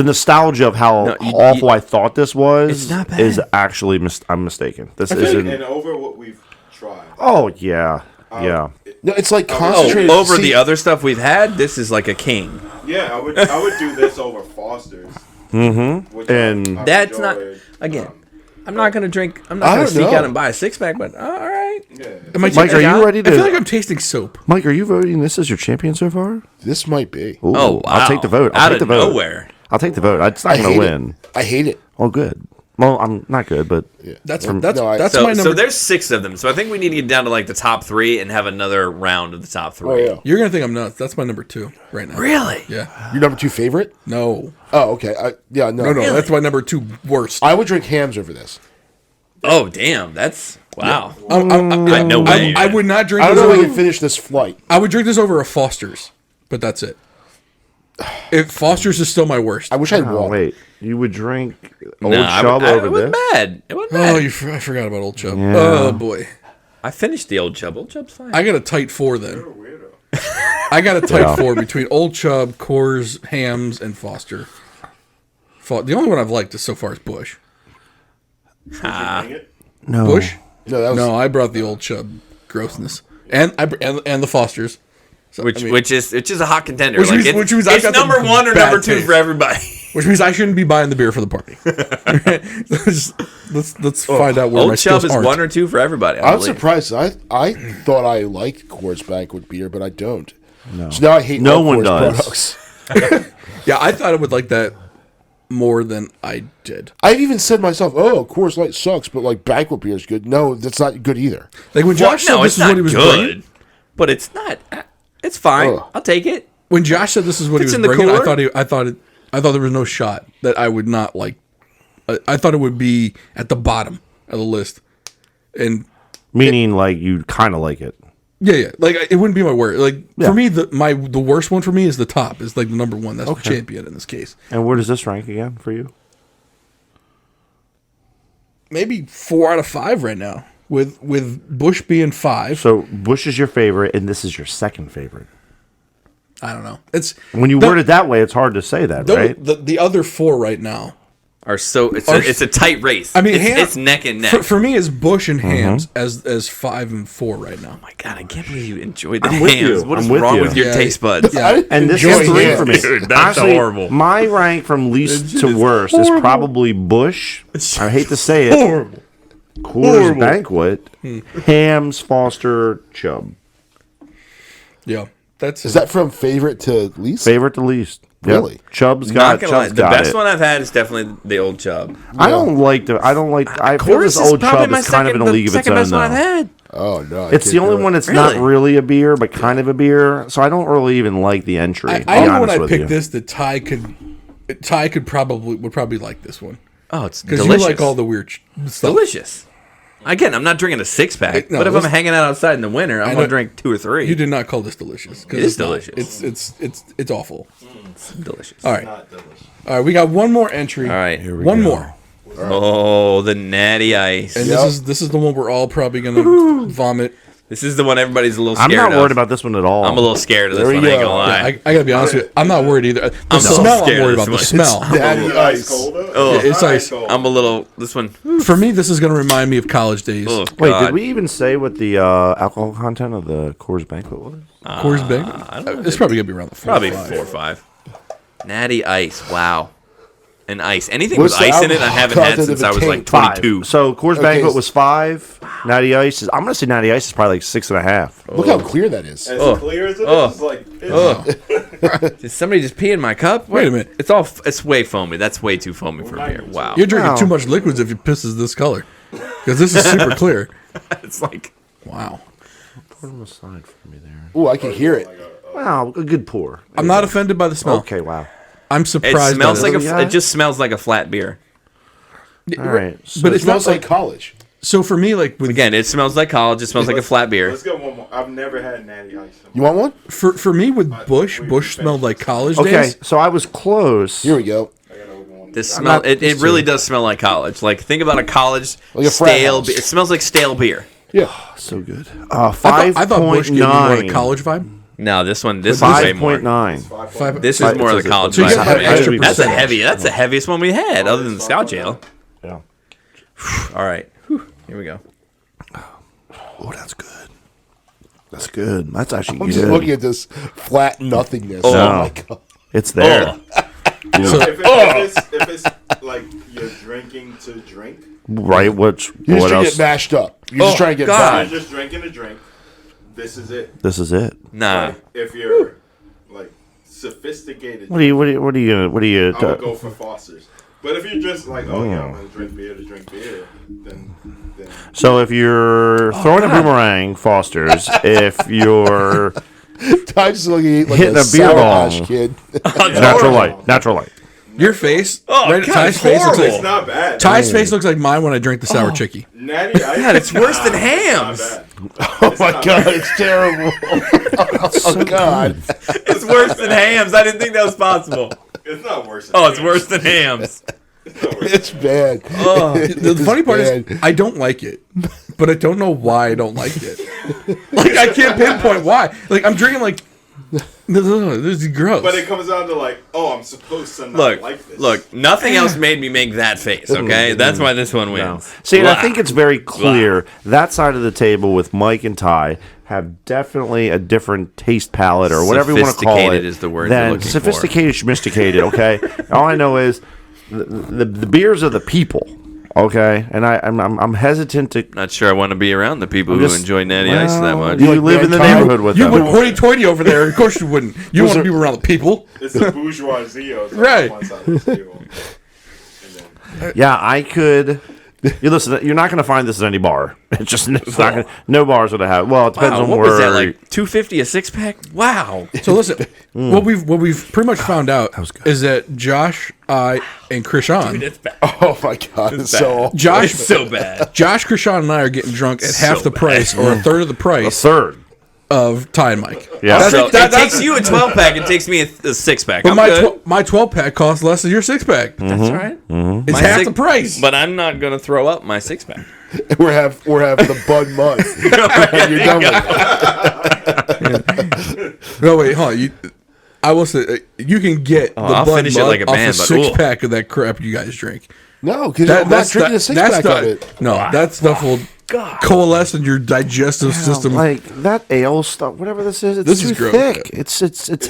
nostalgia of how No, you- awful I thought this was. It's not bad. Is actually I'm mistaken. This and isn't. over what we've tried. Oh yeah, yeah. no, it's like Oh, concentrated. over see, the other stuff we've had, this is like a king. Yeah, I would do this over Foster's. Mm-hmm. And That's not. Again, I'm not gonna drink. I'm not I gonna don't sneak know. out and buy a 6-pack. But all right. Yeah. Am I Mike, are you ready I feel like to? I'm tasting soap. Mike, are you voting this as your champion so far? This might be. Ooh, Oh, wow. I'll take the vote. I'll Out take of the vote. nowhere. I'll take the vote. It's not I going hate to it. win. I hate it. Oh, good. Well, I'm not good, but That's no, I- that's So, my number. so there's 6 of them. So I think we need to get down to like the top 3 and have another round of the top 3. Oh yeah. You're gonna think I'm nuts. That's my number 2 right now. Really? Yeah. Your number 2 favorite? No. Oh, okay. No. No. That's my number 2 worst. I would drink hams over this. Oh damn, that's wow. No way. I would not drink I don't this know if I over. can finish this flight. I would drink this over a Foster's, but that's it. If Foster's is still my worst. I wish I had oh, water. wait. You would drink Old Nah, Chub it over wasn't this? bad. It wasn't Oh, bad. I forgot about Old Chub. Yeah. Oh boy, I finished the Old Chub. Old Chub's fine. I got a tight 4 then. You're a weirdo. I got a tight Yeah. 4 between Old Chub, Coors, Hams, and Foster. The only one I've liked so far is Bush. Dang it. No. Bush? No, that was No, I brought the Old Chub grossness, and the Fosters. So, which I mean, which is a hot contender. Which means- it's, which means I it's got the number one or bad number two taste. for everybody. which means I shouldn't be buying the beer for the party. let's find out where my Old Chub skills is aren't. 1 or 2 for everybody. I'm believe. surprised. I thought I liked Coors Banquet beer, but I don't. No. So now I hate No all one Coors does. products. Yeah, I thought I would like that more than I did. I've even said to myself, "Oh, Coors Light sucks, but like Banquet beer is good." No, that's not good either. Like when Well, Josh said no, this it's is what not he was good, bringing. but it's not. It's fine. Ugh. I'll take it. When Josh said this is what he It's was in the bringing, I cooler. thought there was no shot that I would not like. I thought it would be at the bottom of the list, and Meaning, like, you kind of like it. yeah, like it wouldn't be my word. Like for me, the worst one for me is the top. Is like the number one. That's the champion in this case. And where does this rank again for you? Maybe 4 out of 5 right now. With Bush being 5. So Bush is your favorite, and this is your second favorite. I don't know. It's When you word it that way, it's hard to say that, right? the other 4 right now. Are so it's a tight race. I mean, it's neck and neck. For me, it's Bush and Mm-hmm. Hams as 5 and 4 right now. Oh my God, I can't believe you enjoyed the I'm with hams. you. What is I'm with wrong you. with your Yeah. taste buds? Yeah. And this Enjoy is 3 it. for me. Dude, that's Honestly, horrible. my rank from least to worst is probably Bush. I hate to say it. Horrible. Coors Banquet, Hams, Foster, Chubb. Yeah, that's Is that from favorite to least? Favorite to least. Yep. Really? Chubb's Not got gonna lie, Chubb's the got best it. one I've had is definitely the old Chub. I don't like I feel this old Chubb is kind of in a league of its own best one I've now. had. Oh no, I It's the can't only do it. one that's Really? not really a beer, but kind of a beer. So I don't really even like the entry. I to be know when honest I with picked you. this that Ty would probably like this one Oh, it's because you delicious. like all the weird stuff. delicious. Again, I'm not drinking a 6-pack, No, but if this- I'm hanging out outside in the winter, I'm know- gonna drink 2 or 3. You did not call this delicious. 'cause It is it's not. delicious. It's awful. It's delicious. All right, Not delicious. all right. We got one more entry. All right. One more. Oh, the natty ice. And Yep. this is the one we're all probably gonna vomit. This is the one everybody's a little I'm scared not of. worried about this one at all. I'm a little scared of this There one. we I ain't go. gonna lie. I gotta be honest with you. I'm not worried either. The I'm so smell I'm scared of worried this about. The one. smell. Daddy Ice ice. cold up? Oh, It's Ice ice. cold. I'm a little. This one. For me, this is gonna remind me of college days. Oh, Wait, God. did we even say what the alcohol content of the Coors Banquet was? Coors Banquet. It's probably gonna be around the 4 Probably or 5. 4 or 5. Natty ice. Wow. And ice. Anything What's with the ice in it, I alcohol haven't had content since of I a was like tank? 22. So Coors Okay, Banquet s- was 5. Natty Ice is. I'm gonna say Natty Ice is probably like 6.5. Look how clear that is. As Oh. clear as it Oh. is, like, it's, Did somebody just pee in my cup? Wait a minute. It's all. It's way foamy. That's way too foamy for might beer. be too. Wow. You're drinking Wow. too much liquids if your piss is this color, because this is super clear. It's like. Wow. Put them aside for me there. Ooh, I can hear it. Wow, a good pour. I'm not offended by the smell. Okay, wow. I'm It surprised. smells by like this. a. It just smells like a flat beer. All right. So But It it's not smells like college. So for me, like with Again, it smells like college. It smells like a flat beer. let's get one more. I've never had natty ice. You want one? for me with Bush smelled like college okay, days. so I was close. Here we go. I gotta open one. This smell. not- It really does smell like college. Like think about a college Like a frat stale. house. It smells like stale beer. Yeah. So good. I thought Bush gave me more a 5.9. college vibe. No, this one. This is way more. 5.9. 5. This is Five- more of it the says it. college So you vibe. get that extra That's a percentage. heavy. That's the heaviest one we had, other than the Scout Ale. Yeah. All right, Whew. Here we go. Oh, that's good. That's good. That's actually I'm good. just looking at this flat nothingness. Oh. Oh my god. It's there. If it's like you're drinking to drink, Right? Which? You're What just trying to else? get mashed up. You're just trying to get God. you're just drinking a drink. This is it. This is it. Nah. Like, if you're like sophisticated, What are you? What are you? What are you? I would go for Foster's. But if you're just like, oh yeah, I'm gonna drink beer to drink beer, then So if you're throwing a boomerang, Foster's. If you're Ty's looking like Hitting a a beer Sour bong. Patch Kid. natural light, natural light. Your face, Oh, right? God, Ty's it's face looks horrible. it's like not bad. Ty's face looks like mine when I drink the sour chicky. Natty ice. God, it's worse than hams. Oh my god, it's terrible. Oh god. It's worse than hams. I didn't think that was possible. It's not worse. Than Oh, it's hams. worse than hams. It's bad. The funny part is bad. I don't like it, but I don't know why I don't like it. Like I can't pinpoint why. Like I'm drinking like this is gross. But it comes down to like, oh, I'm supposed to not Look, like this. look. Nothing else made me make that face. Okay, that's why this one wins. See, and I Blah. think it's very clear that side of the table with Mike and Ty. have definitely a different taste palette or whatever you want to call it. Sophisticated is the word you're than looking for. sophisticated, sophisticated. Okay, all I know is the beers are the people. Okay, and I'm hesitant to. Not sure I want to be around the people who just- enjoy Natty Ice that much. You like live in the mankind? neighborhood with You them. would hoity-toity over there. Of course you wouldn't. You want to be around the people. It's the bourgeoisie of Right. one side of the table. And then, Yeah, I could. You listen. You're not going to find this at any bar. It's just it's not gonna, no bars would have. Well, it depends Wow, on what where. was that, like $2.50 a six pack? Wow. So listen, what we've pretty much found out is that Josh, I, and Krishan, It's bad. Oh my god, it's so Josh, It's so bad. Josh, Krishan, and I are getting drunk at half the price or a third of the a price third. of Ty and Mike. Yeah. That's- So that- it takes you a 12 pack. It takes me a six pack. But I'm my good. my 12 pack costs less than your 6 pack. That's all right. It's My half six- the price. But I'm not gonna throw up my six pack. we're having the Bud Mud. And you're done with it. No, wait, hold on. I will say you can get the I'll Bud finish it Mud like a off man, a but 6 pack of that crap you guys drink. No, because I'm not drinking a six pack of it. No, that stuff will coalesce in your digestive system. Like that ale stuff, whatever this is, it's This too is gross. thick. It's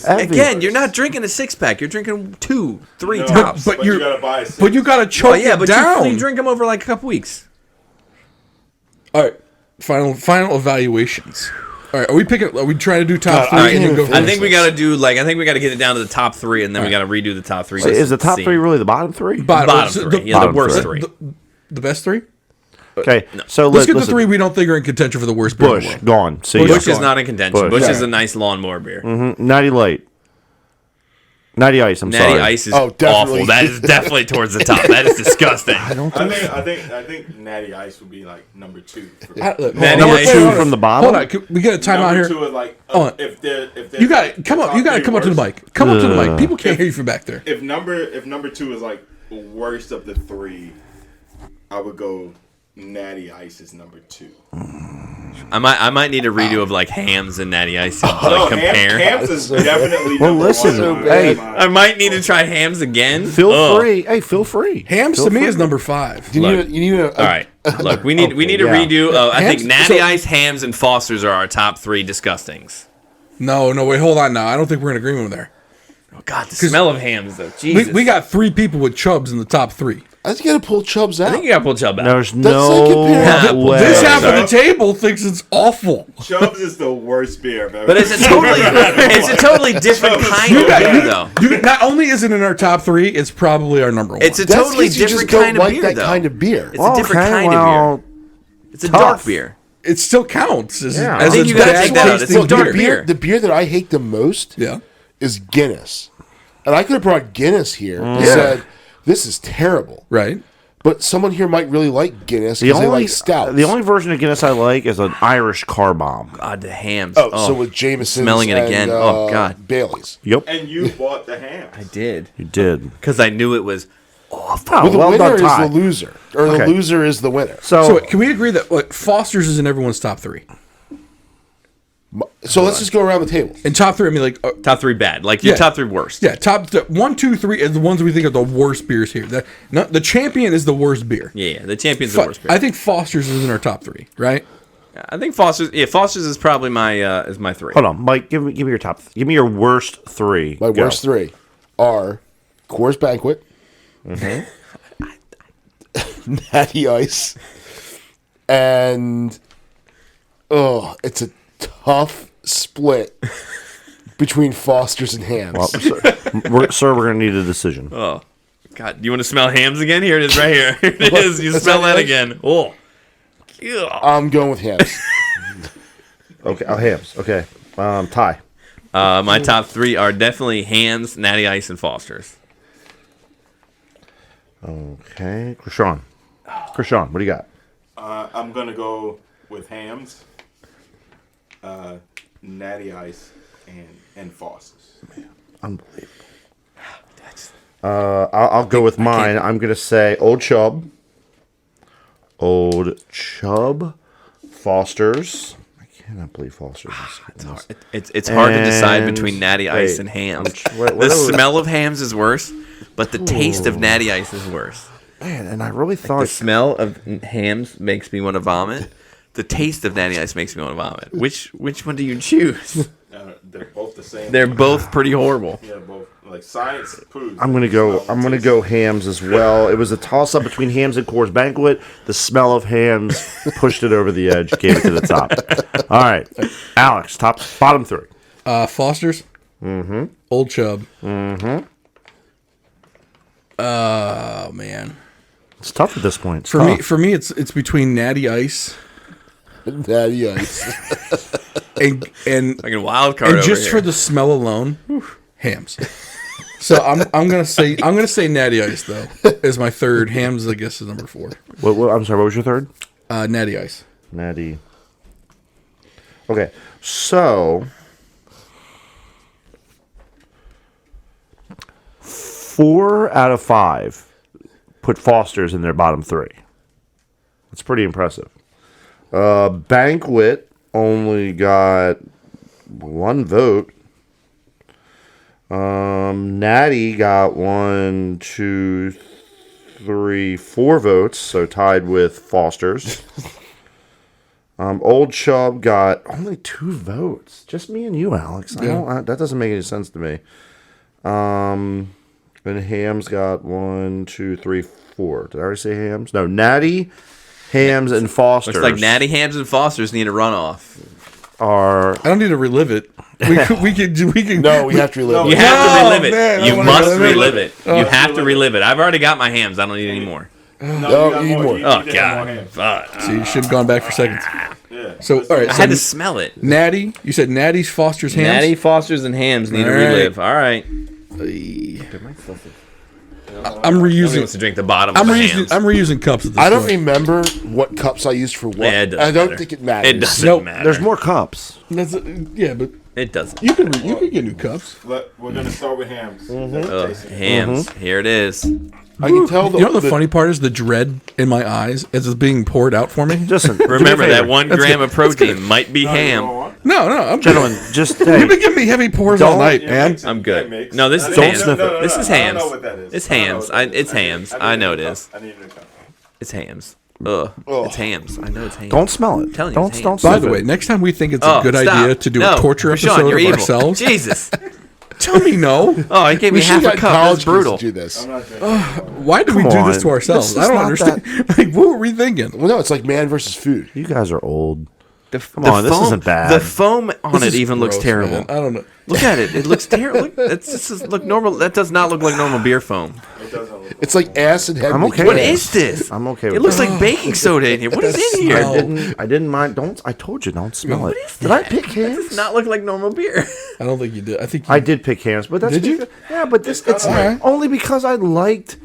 heavy. Again, you're not drinking a six pack. You're drinking 2, 3 no, tops. but but you're- you gotta buy a six. But you got to choke Oh yeah, it but down. you drink them over like a couple weeks. All right, final evaluations. All right, are we trying to do top God, three? I And you can't go even I first? think we got to do I think we got to get it down to the top 3, and then we got to redo the top 3. So is the top three really the bottom three? bottom so 3? Yeah, the bottom worst three. 3. The best three. Okay, so Let's get listen, the three we don't think are in contention for the worst beer in the Bush world. gone. See, Bush ya. is not in contention. Bush. Bush is Yeah. a nice lawnmower beer. Natty Light, Natty Ice. I'm Natty sorry. Ice is Oh, definitely. awful. That is definitely towards the top. That is disgusting. I think Natty Ice would be like number 2. For Look, Natty Number Ice- two from the bottom. Hold on, can we get a timeout number here. 2 is like Hold on. if they're You got it. Come up. You got to come up to the mic. Come up to the mic. People can't hear you from back there. If number 2 is like worst of the 3, I would go Natty Ice is number 2. I might need a redo of like Hams and Natty Ice to Oh, compare. Hams is definitely Well, number listen, one on hey, my- I might need to try Hams again. Feel Ugh. free. Hey, feel free. Hams Feel to me free. is number 5. You Look. need a, All right, look, we need a yeah. redo. I think Hams- Natty so- Ice, Hams, and Foster's are our top 3 disgustings. No, wait, hold on now. I don't think we're in agreement there. Oh God, the smell of Hams though. Jesus, We got 3 people with Chubbs in the top 3. I think you got to pull Chubbs I out. think you got to pull Chubb out. There's like no comparing- way. This half sorry. of the table thinks it's awful. Chubbs is the worst beer I've ever But it's a totally different kind You of got, beer you, though. you, not only is it in our top 3, it's probably our number 1. It's a That's totally 'cause you different just don't kind of like beer that though. kind of beer. It's a different kind of beer. It's a Tough. dark beer. it still counts as, Yeah. as I think a you gotta bad take that out. It's tasting a dark beer. beer. The beer that I hate the most Yeah. is Guinness. And I could have brought Guinness here and said, this is terrible. Right. But someone here might really like Guinness The because they only like stouts. the only version of Guinness I like is an Irish car bomb. God, the Hams. Oh, so with Jameson smelling it again. Oh, God. Bailey's. Yep, And you bought the ham. I did you did. because I knew it was. Oh, Well, the well winner done, is Ty. the loser. Or Okay. the loser is the winner. So can we agree that Foster's is in everyone's top 3? So let's just go around the table. In top 3, I mean Top 3 bad. Like your Yeah. top 3 worst. yeah, top 1, 2, 3 is the ones we think are the worst beers here. The champion is the worst beer. Yeah, the champion's the worst beer. I think Foster's is in our top 3, right? I think Foster's. Yeah, Foster's is probably my 3. Hold on, Mike. Give me your top. Give me your worst 3. My Go. worst 3 are Coors Banquet, Natty Ice, and it's a tough split between Foster's and Hams. Well, sir, we're gonna need a decision. Oh, God! Do you want to smell Hams again? Here it is, right here. Here it is. You That's smell how that it is? again. Oh. Ugh. I'm going with Hams. Okay, Hams. Okay, Ty. My top 3 are definitely Hams, Natty Ice, and Foster's. Okay, Krishan. Krishan, what do you got? I'm gonna go with Hams, Natty Ice, and Foster's. Unbelievable. I'll go with mine. I'm gonna say Old Chubb, Foster's. I cannot believe Foster's. It's hard to decide And- between Natty Ice wait, and Hams. what The are we- smell of Hams is worse, but the taste of Natty Ice is worse. Man, and I really The thought smell of Hams makes me want to vomit. the taste of Natty Ice makes me want to vomit. Which one do you choose? They're both the same. They're both pretty horrible. Yeah, both. Like science proves. I'm gonna go Hams as well. It was a toss up between Hams and Coors Banquet. The smell of Hams pushed it over the edge, gave it to the top. All right, Alex, bottom three. Foster's. Mm-hmm. Old Chub. Mm-hmm. Oh man. It's tough at this point. It's For tough. me, it's between Natty Ice Natty Ice. and Like a wild card and over just here. for the smell alone, Hams. So I'm gonna say Natty Ice though is my third. Hams I guess is number 4. I'm sorry. What was your third? Natty Ice. Natty. Okay, so 4 out of 5 put Foster's in their bottom 3. That's pretty impressive. Banquet only got 1 vote. Natty got 1, 2, 3, 4 votes, so tied with Foster's. Old Chub got only 2 votes. Just me and you, Alex. That doesn't make any sense to me. And Hams got 1, 2, 3, 4. Did I already say Hams? No, Natty, Hams, and Foster's. Looks like Natty Hams and Foster's need a runoff. are. I don't need to relive it. We can. No, we have to relive You it. have to No, relive it. man, I you wanna must relive relive it. it. You have to relive it. I've already got my Hams. I don't need any more. No, you need more. Oh You did have more God! hands. Fuck. So you should have gone back for seconds. Yeah. So all right, I so had to smell it. Natty. You said Natty's, Foster's, Hams. Natty, Foster's, and Hams need to All right. relive. All right. I'm Nobody reusing. wants to drink the bottom I'm of the reusing. Hams. I'm reusing cups at this I don't point. remember what cups I used for what. Yeah, it doesn't I don't matter. think it matters. It doesn't Nope. matter. There's more cups. That's yeah, but It doesn't. you can get new cups. We're gonna start with hams. Hams. Here it is. I can tell the, You know the funny part is the dread in my eyes as it's being poured out for me. Listen, do me a Remember that favor. 1 gram of protein might be ham. No, I'm Gentlemen, just You've hey, been giving me heavy pours all night, man. I'm good. Mix. No, this is Don't hams. sniff it. This is I don't hams. know what that is. It's I don't know hams. what that It's is. hams. need I a know it new cup. is. I need a new cup. It's hams. Ugh. It's hams. I know it's hams. don't smell it. telling you, Don't it's don't. hams. By sniff the it. way, next time we think it's Oh, a good stop. idea to do No, a torture Rashawn, episode you're of evil. ourselves, Jesus. tell me no. Oh, he gave me we half should a have cup. college That's brutal. kids do this. I'm not drinking. Why do we Come do on. this to ourselves? This I don't is not understand. Like, what were we thinking? Well, no, it's like man versus food. You guys are old. Come on, this isn't bad. The foam on This it is even looks gross, terrible. man. I don't know. Look at it. It looks terrible. Look, this is look normal. That does not look like normal beer foam. It doesn't look. It's like acid heavy. I'm okay What with is this? I'm okay It with looks that. like baking soda in here. What is in here? smell. I didn't mind. Don't. I told you, don't smell What it. is Did I that? pick It Hams? does not look like normal beer. I don't think you did. I think you, I did pick Hams, but that's Did you? because- Yeah, but this it's alright. only because I liked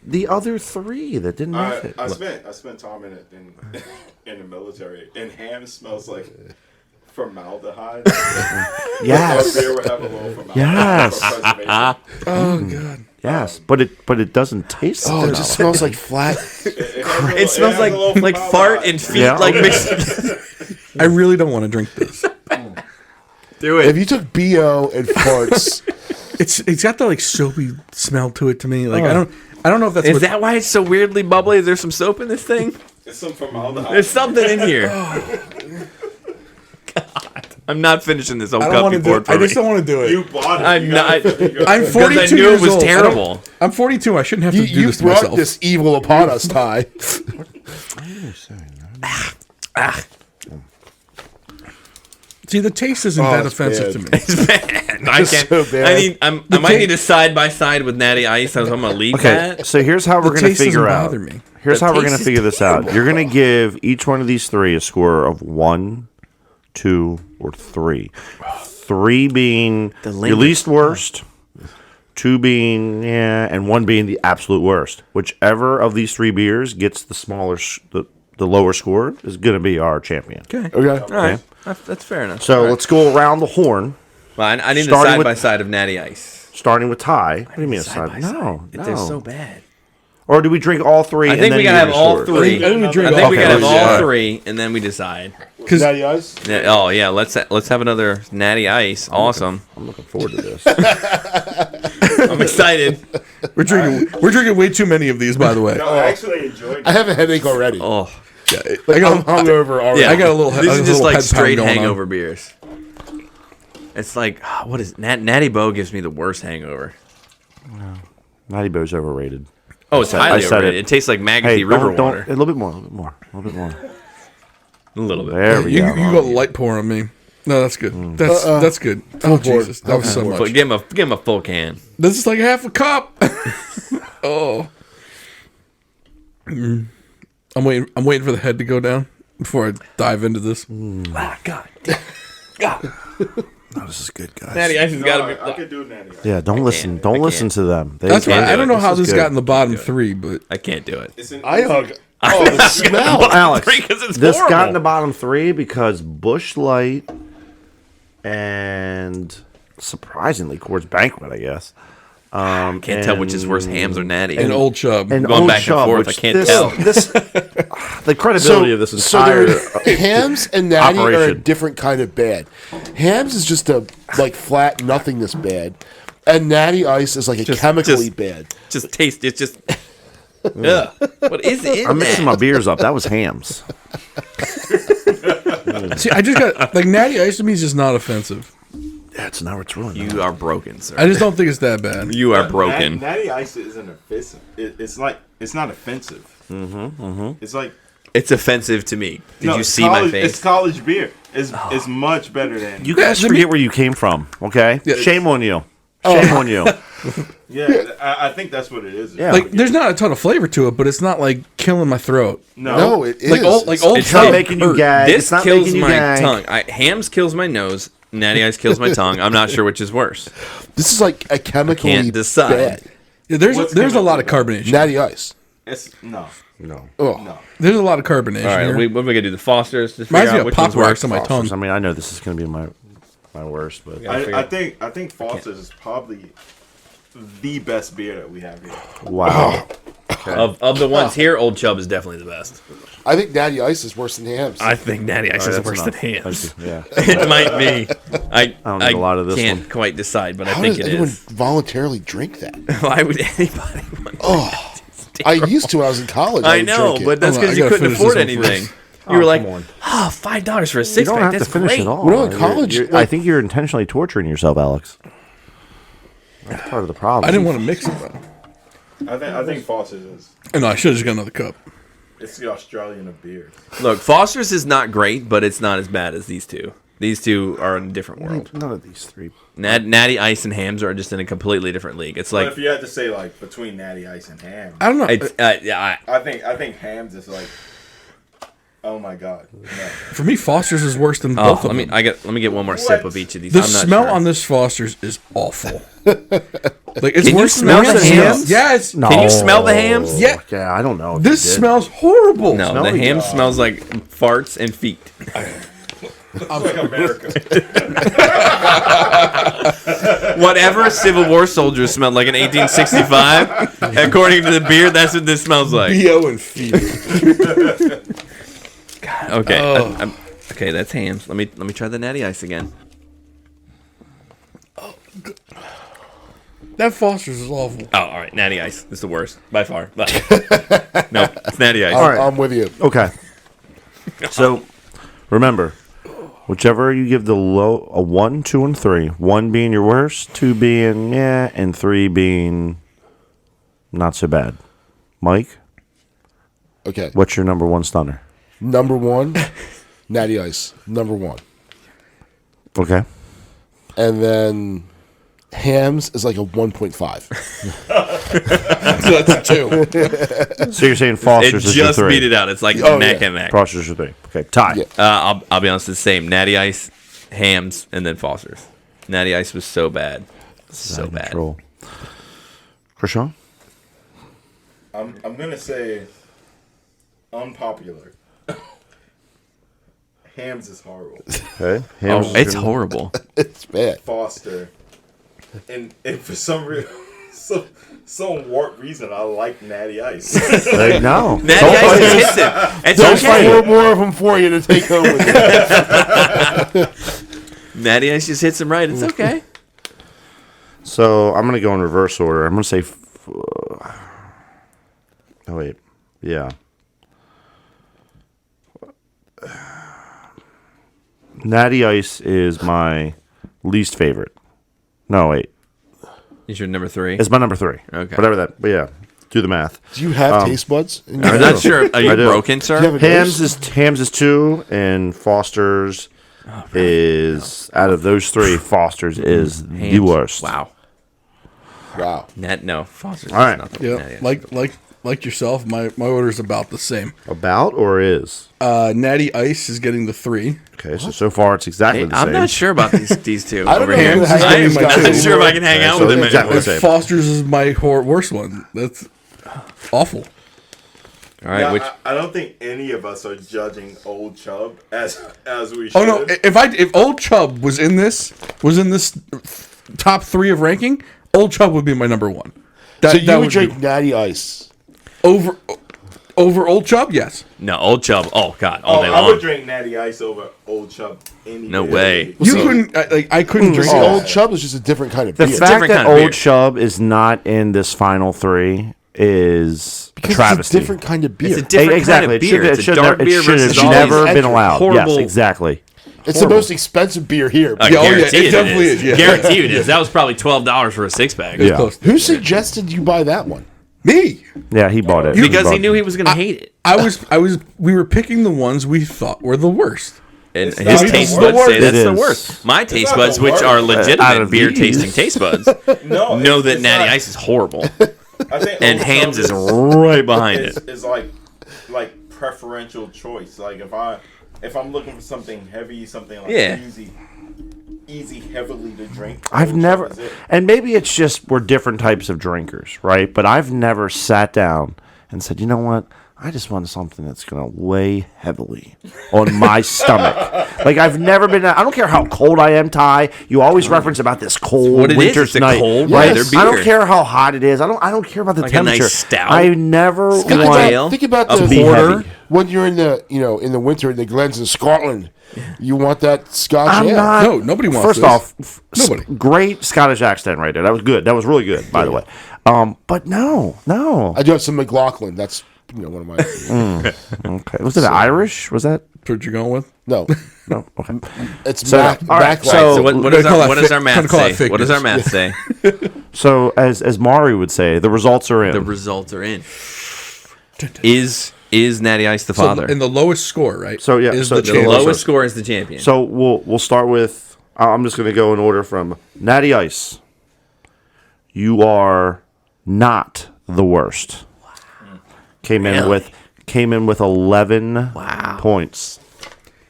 the other 3 that didn't make it. I spent time in it in the military, and ham smells like formaldehyde. Yes, Beer would have a little formaldehyde. Yes. for preservation. Oh god. yes, but it doesn't taste. Oh, it just smells like flat. It smells like fart and feet Yeah. like mixed. I really don't want to drink this. Do If you took BO and farts, It's got that like soapy smell to it to me. Like I don't know if that's Is what, that why it's so weirdly bubbly? Is there some soap in this thing? It's some formaldehyde. There's something in here. God, I'm not finishing this whole I don't cup want to do before it. I just don't want to do it. You bought it. I'm You gotta not- figure it I'm out. 42 I knew years it was old. terrible. I'm 42. I shouldn't have to do you this to brought myself. this evil upon us, Ty. See, the taste isn't Oh, that it's offensive bad. to me. It's bad. I It's can't. so bad. I might need a side by side with Natty Ice. So I'm gonna leave Okay, that. so here's how we're The gonna taste doesn't figure out. bother me. Here's The how we're taste gonna is figure this out. You're gonna give each one of these 3 a score of 1, 2, or 3. 3 being your linger- least worst, 2 being and 1 being the absolute worst. Whichever of these 3 beers gets the smaller, the lower score is gonna be our champion. Okay. Okay. All right, that's fair enough. So let's go around the horn, Well, I need a starting side with- by side of Natty Ice. starting with Ty. What do you mean a Side side? by side. No, They're so no. bad. Or do we drink all 3? I and think then we you gotta give have all your 3. I think we drink I think we all gotta have three. all Yeah. 3, and then we decide. Natty Ice? Yeah, oh yeah, let's have another Natty Ice. Awesome. I'm looking forward to this. I'm excited. We're drinking way too many of these, by the way. No, I actually enjoyed I it. have a headache already. Oh, Yeah, Like, I'm hungover already. Yeah, I got a little. This a is just little like head pound straight going on. hangover beers. It's like what is Natty Boh gives me the worst hangover. Natty Boh's overrated. Oh, it's I highly said overrated. it. It tastes like Magothy Hey, River don't, water. a little bit more, a little bit more, a little bit more. A little bit. There we You go. got light pour on me. No, that's good. Mm. That's good. Oh board. Jesus, that was so But much. give him a full can. This is like half a cup. Oh. I'm waiting for the head to go down before I dive into this. Ah, God damn. God. Oh, this is good, guys. Natty Ice has No, got to I be. could do Natty Ice. Yeah, don't listen. Don't I listen can't. to them. That's why can't I do don't it. know how This is this good. got in the bottom three, but I can't do it. It's an I hug. Oh, the smell. Alex, Because it's this horrible. got in the bottom three because Bush Light and surprisingly Coors Banquet, I guess. Can't tell which is worse, hams or Natty. an old chub. And Going Old back and Chub, forth, which I can't this, tell. the credibility of this entire. Hams and Natty are a operation. different kind of bad. Hams is just a like flat nothingness bad, and Natty Ice is like a chemically bad. Just taste. It's just. Ugh. What is in I'm mixing that? my beers up. That was hams. See, I just got like Natty Ice to me is just not offensive. Yeah, it's now it's ruined. You are broken, sir. I just don't think it's that bad. You are broken. Natty Ice isn't offensive. It's like it's not offensive. It's like It's offensive to me. Did no, you it's see my college- face? It's college beer. It's much better than You guys let me- forget where you came from, okay? Yeah. Shame on you. Shame on you. yeah. I think that's what it is. Yeah. Like, there's not a ton of flavor to it, but it's not like killing my throat. No, it is. Like old It's Chub not making you hurt. gag. This it's not kills making you my gag. tongue. Hams kills my nose. Natty Ice kills my tongue. I'm not sure which is worse. This is like a chemically can't decide. bad. Yeah, there's What's a lot of chemical? carbonation. Natty Ice. It's no. No. Oh, No. There's a lot of carbonation. All right, here. what are we gonna do? The Fosters? Just Reminds figure me out of which pop one's worse. rocks on my tongue. I mean, I know this is going to be my worst, but I think Foster's is probably the best beer that we have here. wow. Of the ones here, Old Chub is definitely the best. I think Natty Ice is worse than Hams. I think Natty Ice is That's worse than enough. Hams. Thank you. Yeah. It might be. I don't need a lot of this can't one. quite decide, but I How think does it anyone is. voluntarily drink that? Why would anybody want that? I used to when I was in college. I would know, drink it. but that's Hold on, because I you gotta couldn't finish this afford one anything. first. You were like, come on. $5 for a You six don't pack. have That's to finish great. it all. When I was in college, I think you're intentionally torturing yourself, Alex. That's part of the problem. I didn't want to mix it though. I think Foster's is. No, I should have just got another cup. It's the Australian of beers. Look, Foster's is not great, but it's not as bad as these two. These two are in a different world. None of these three. Natty Ice and Hams are just in a completely different league. It's But like if you had to say like between Natty Ice and Ham, I don't know. it's yeah. I think Ham's is like, oh my god. No. For me, Foster's is worse than Oh, both of them. let me get one more sip of each of these. The I'm not smell sure. on this Foster's is awful. Like it's Can you worse smell than the hams? Yes. No. Can you smell the hams? Yeah. Yeah, I don't know. if This you did. smells horrible. No, Smell the it? ham smells like farts and feet. It's like America. Whatever Civil War soldiers smelled like in 1865, according to the beer, that's what this smells like. BO and feet. Okay, Oh. okay, that's hams. Let me try the Natty Ice again. That Foster's is awful. Oh, all right, Natty Ice. This is the worst by far. No, it's Natty Ice. All right. I'm with you. Okay. So, remember, whichever you give the low a 1, 2, and 3. 1 being your worst, 2 being yeah, and 3 being not so bad. Mike, Okay. what's your number one stunner? Number one, Natty Ice. Number one. Okay. And then Hams is like a 1.5. So that's a 2. So you're saying It Foster's is your just 3. beat it out. It's like Oh, neck yeah. and neck. Foster's your 3. Okay, tie. Yeah. I'll be honest, it's the same. Natty Ice, Hams, and then Foster's. Natty Ice was so bad, so Out of bad. control. Krishan? I'm gonna say unpopular. Ham's is horrible. Okay. Oh, it's horrible. It's bad. Foster, and for some reason, some warped reason, I like Natty Ice. No. Natty Don't Ice fight just it. hits it. It's There's okay. 4 more of them for you to take home with you. Natty Ice just hits him right. It's okay. So I'm going to go in reverse order. I'm going to say. Oh, wait. Yeah. Natty Ice is my least favorite. No, wait. Is your number 3? It's my number 3. Okay. Whatever that. But yeah, do the math. Do you have taste buds? In your I'm mouth? not sure. Are you I do. broken, sir? Do you have a nose? Hams is 2, and Foster's is out of those 3. Foster's is the Hams. worst. Wow. Wow. No. Foster's All right. is not the Yeah, Natty Ice. like yourself, my order's about the same. About or is? Natty Ice is getting the 3. Okay, so far it's exactly Hey, the I'm same. not sure about these two. I don't over know here. who the heck I am these guys not are sure if I can hang out with so him exactly anymore. the same. Foster's is my worst one. That's awful. All right, Yeah, which I don't think any of us are judging Old Chubb as we should. Oh no! If Old Chubb was in this top 3 of ranking, Old Chubb would be my number 1. So you would be- drink Natty Ice. over Old Chubb? Yes. no Old Chubb. Oh God, all day I long. would drink Natty Ice over Old Chubb any No day. way. You couldn't. I couldn't drink See, that. Old Chubb is just a different kind of The beer. fact different that kind of beer. Old Chubb is not in this final 3 is a Because travesty. it's a different kind of beer. It's a different exactly. kind of beer. It's a should dark beer it should versus have all never these been allowed. horrible- Yes, exactly. It's the most expensive beer here. I Yeah, oh, yeah, guarantee it definitely is, yeah. Guarantee it is. That was probably $12 for a 6-pack. Yeah. Close. Who suggested you buy that one? Me. Yeah, he bought it. Because he knew he was going to hate it. We were picking the ones we thought were the worst. And It's his not taste the buds worst. say that's It the is. worst. My taste not buds, the which worst. are Out legitimate of beer these. tasting taste buds, No, know that it's Natty not. Ice is horrible. I think And Old Hams Chubb is right behind is, it. is like preferential choice. Like if I'm looking for something heavy, something like Yeah. easy, heavily to drink. I've Old never, Chubb is it. and maybe it's just we're different types of drinkers, right? But I've never sat down and said, you know what? I just want something that's going to weigh heavily on my stomach. Like I've never been. I don't care how cold I am, Ty. You always reference about this cold what it is. winter's It's a night, cold right? weather I don't beer. care how hot it is. I don't care about the Like a nice temperature. stout. I never Scotch want. ale. Think about A the be porter heavy. when you're in the winter in the glens of Scotland. You want that Scotch I'm ale. not. No, nobody wants First this. off, Nobody. great Scottish accent right there. That was good. That was really good, by the way. But no. I do have some McLaughlin. That's one of my. Okay. Was it Irish? Was that? That's what you're going with? No, No. Okay. it's So, Mac. all right, Backlash. so- So what We're does gonna call our, that what does fi- our math gonna call it say? fake What does our news. math say? So as Mari would say, the results are in. The results are in. Is Natty Ice the So father? in the lowest score, right? So, yeah, is so the the the champion. lowest score is the champion. So we'll start with. I'm just going to go in order from Natty Ice. You are not the worst. Came in with 11 points.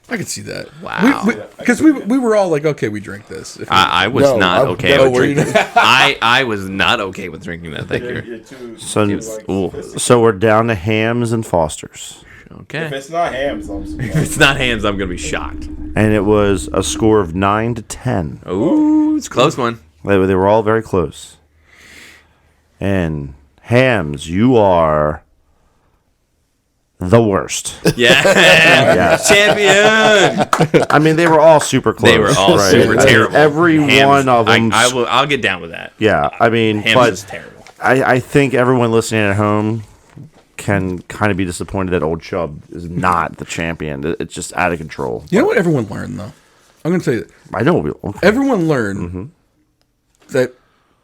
I could see that. Wow. Because we were all like, okay, we drink this. If I was No, not I'm- okay no, with were you drinking. I was not okay with drinking that. Thank you. You're too, So, too, like, Ooh. sophisticated. so we're down to Hams and Fosters. If Okay. it's not Hams, I'm If surprised. it's not Hams, I'm gonna be shocked. And it was a score of 9 to 10. Ooh, it's a close one. They were all very close. And Hams, you are the worst. Yeah. Champion. I mean, they were all super close. They were all right? super I mean, terrible. Every Hams- one of them. I'll get down with that. Yeah, I mean, Hams but is terrible. I think everyone listening at home can kind of be disappointed that Old Chubb is not the champion. It's just out of control. You know what everyone learned, though? I'm going to tell you that. I know. Okay. Everyone learned that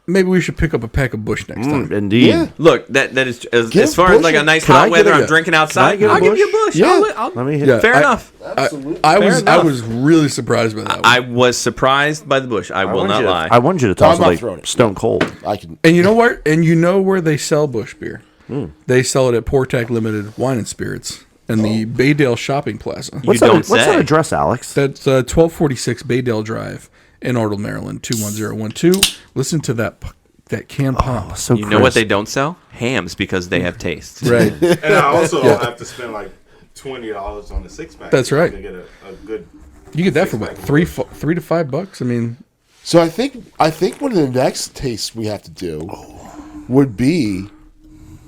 maybe we should pick up a pack of Bush next time. Indeed. Yeah. Look, that is as Give far as like Bush a a- nice Can I hot get weather. a- I'm drinking outside. get a I'll give you a Bush? Bush. Yeah. Let me hit Yeah, Fair enough. I enough. was really surprised by that one. I was surprised by the Bush. I will not lie. I wanted you to toss I'm not it throwing like it. Stone Cold. I can. And you know where? And you know where they sell Bush beer? They sell it at Portac Limited Wine and Spirits and the Baydale Shopping Plaza. What's don't What's that say. address, Alex? That's 1246 Baydale Drive in Arnold, Maryland 21012. Listen to that can pump. So You know what crisp. they don't sell? Hams, because they have taste. Right. And I also have to spend like $20 on the 6-pack. That's right. To get a good. You get that for what? $3 to $5? I mean, So I think one of the next tastes we have to do would be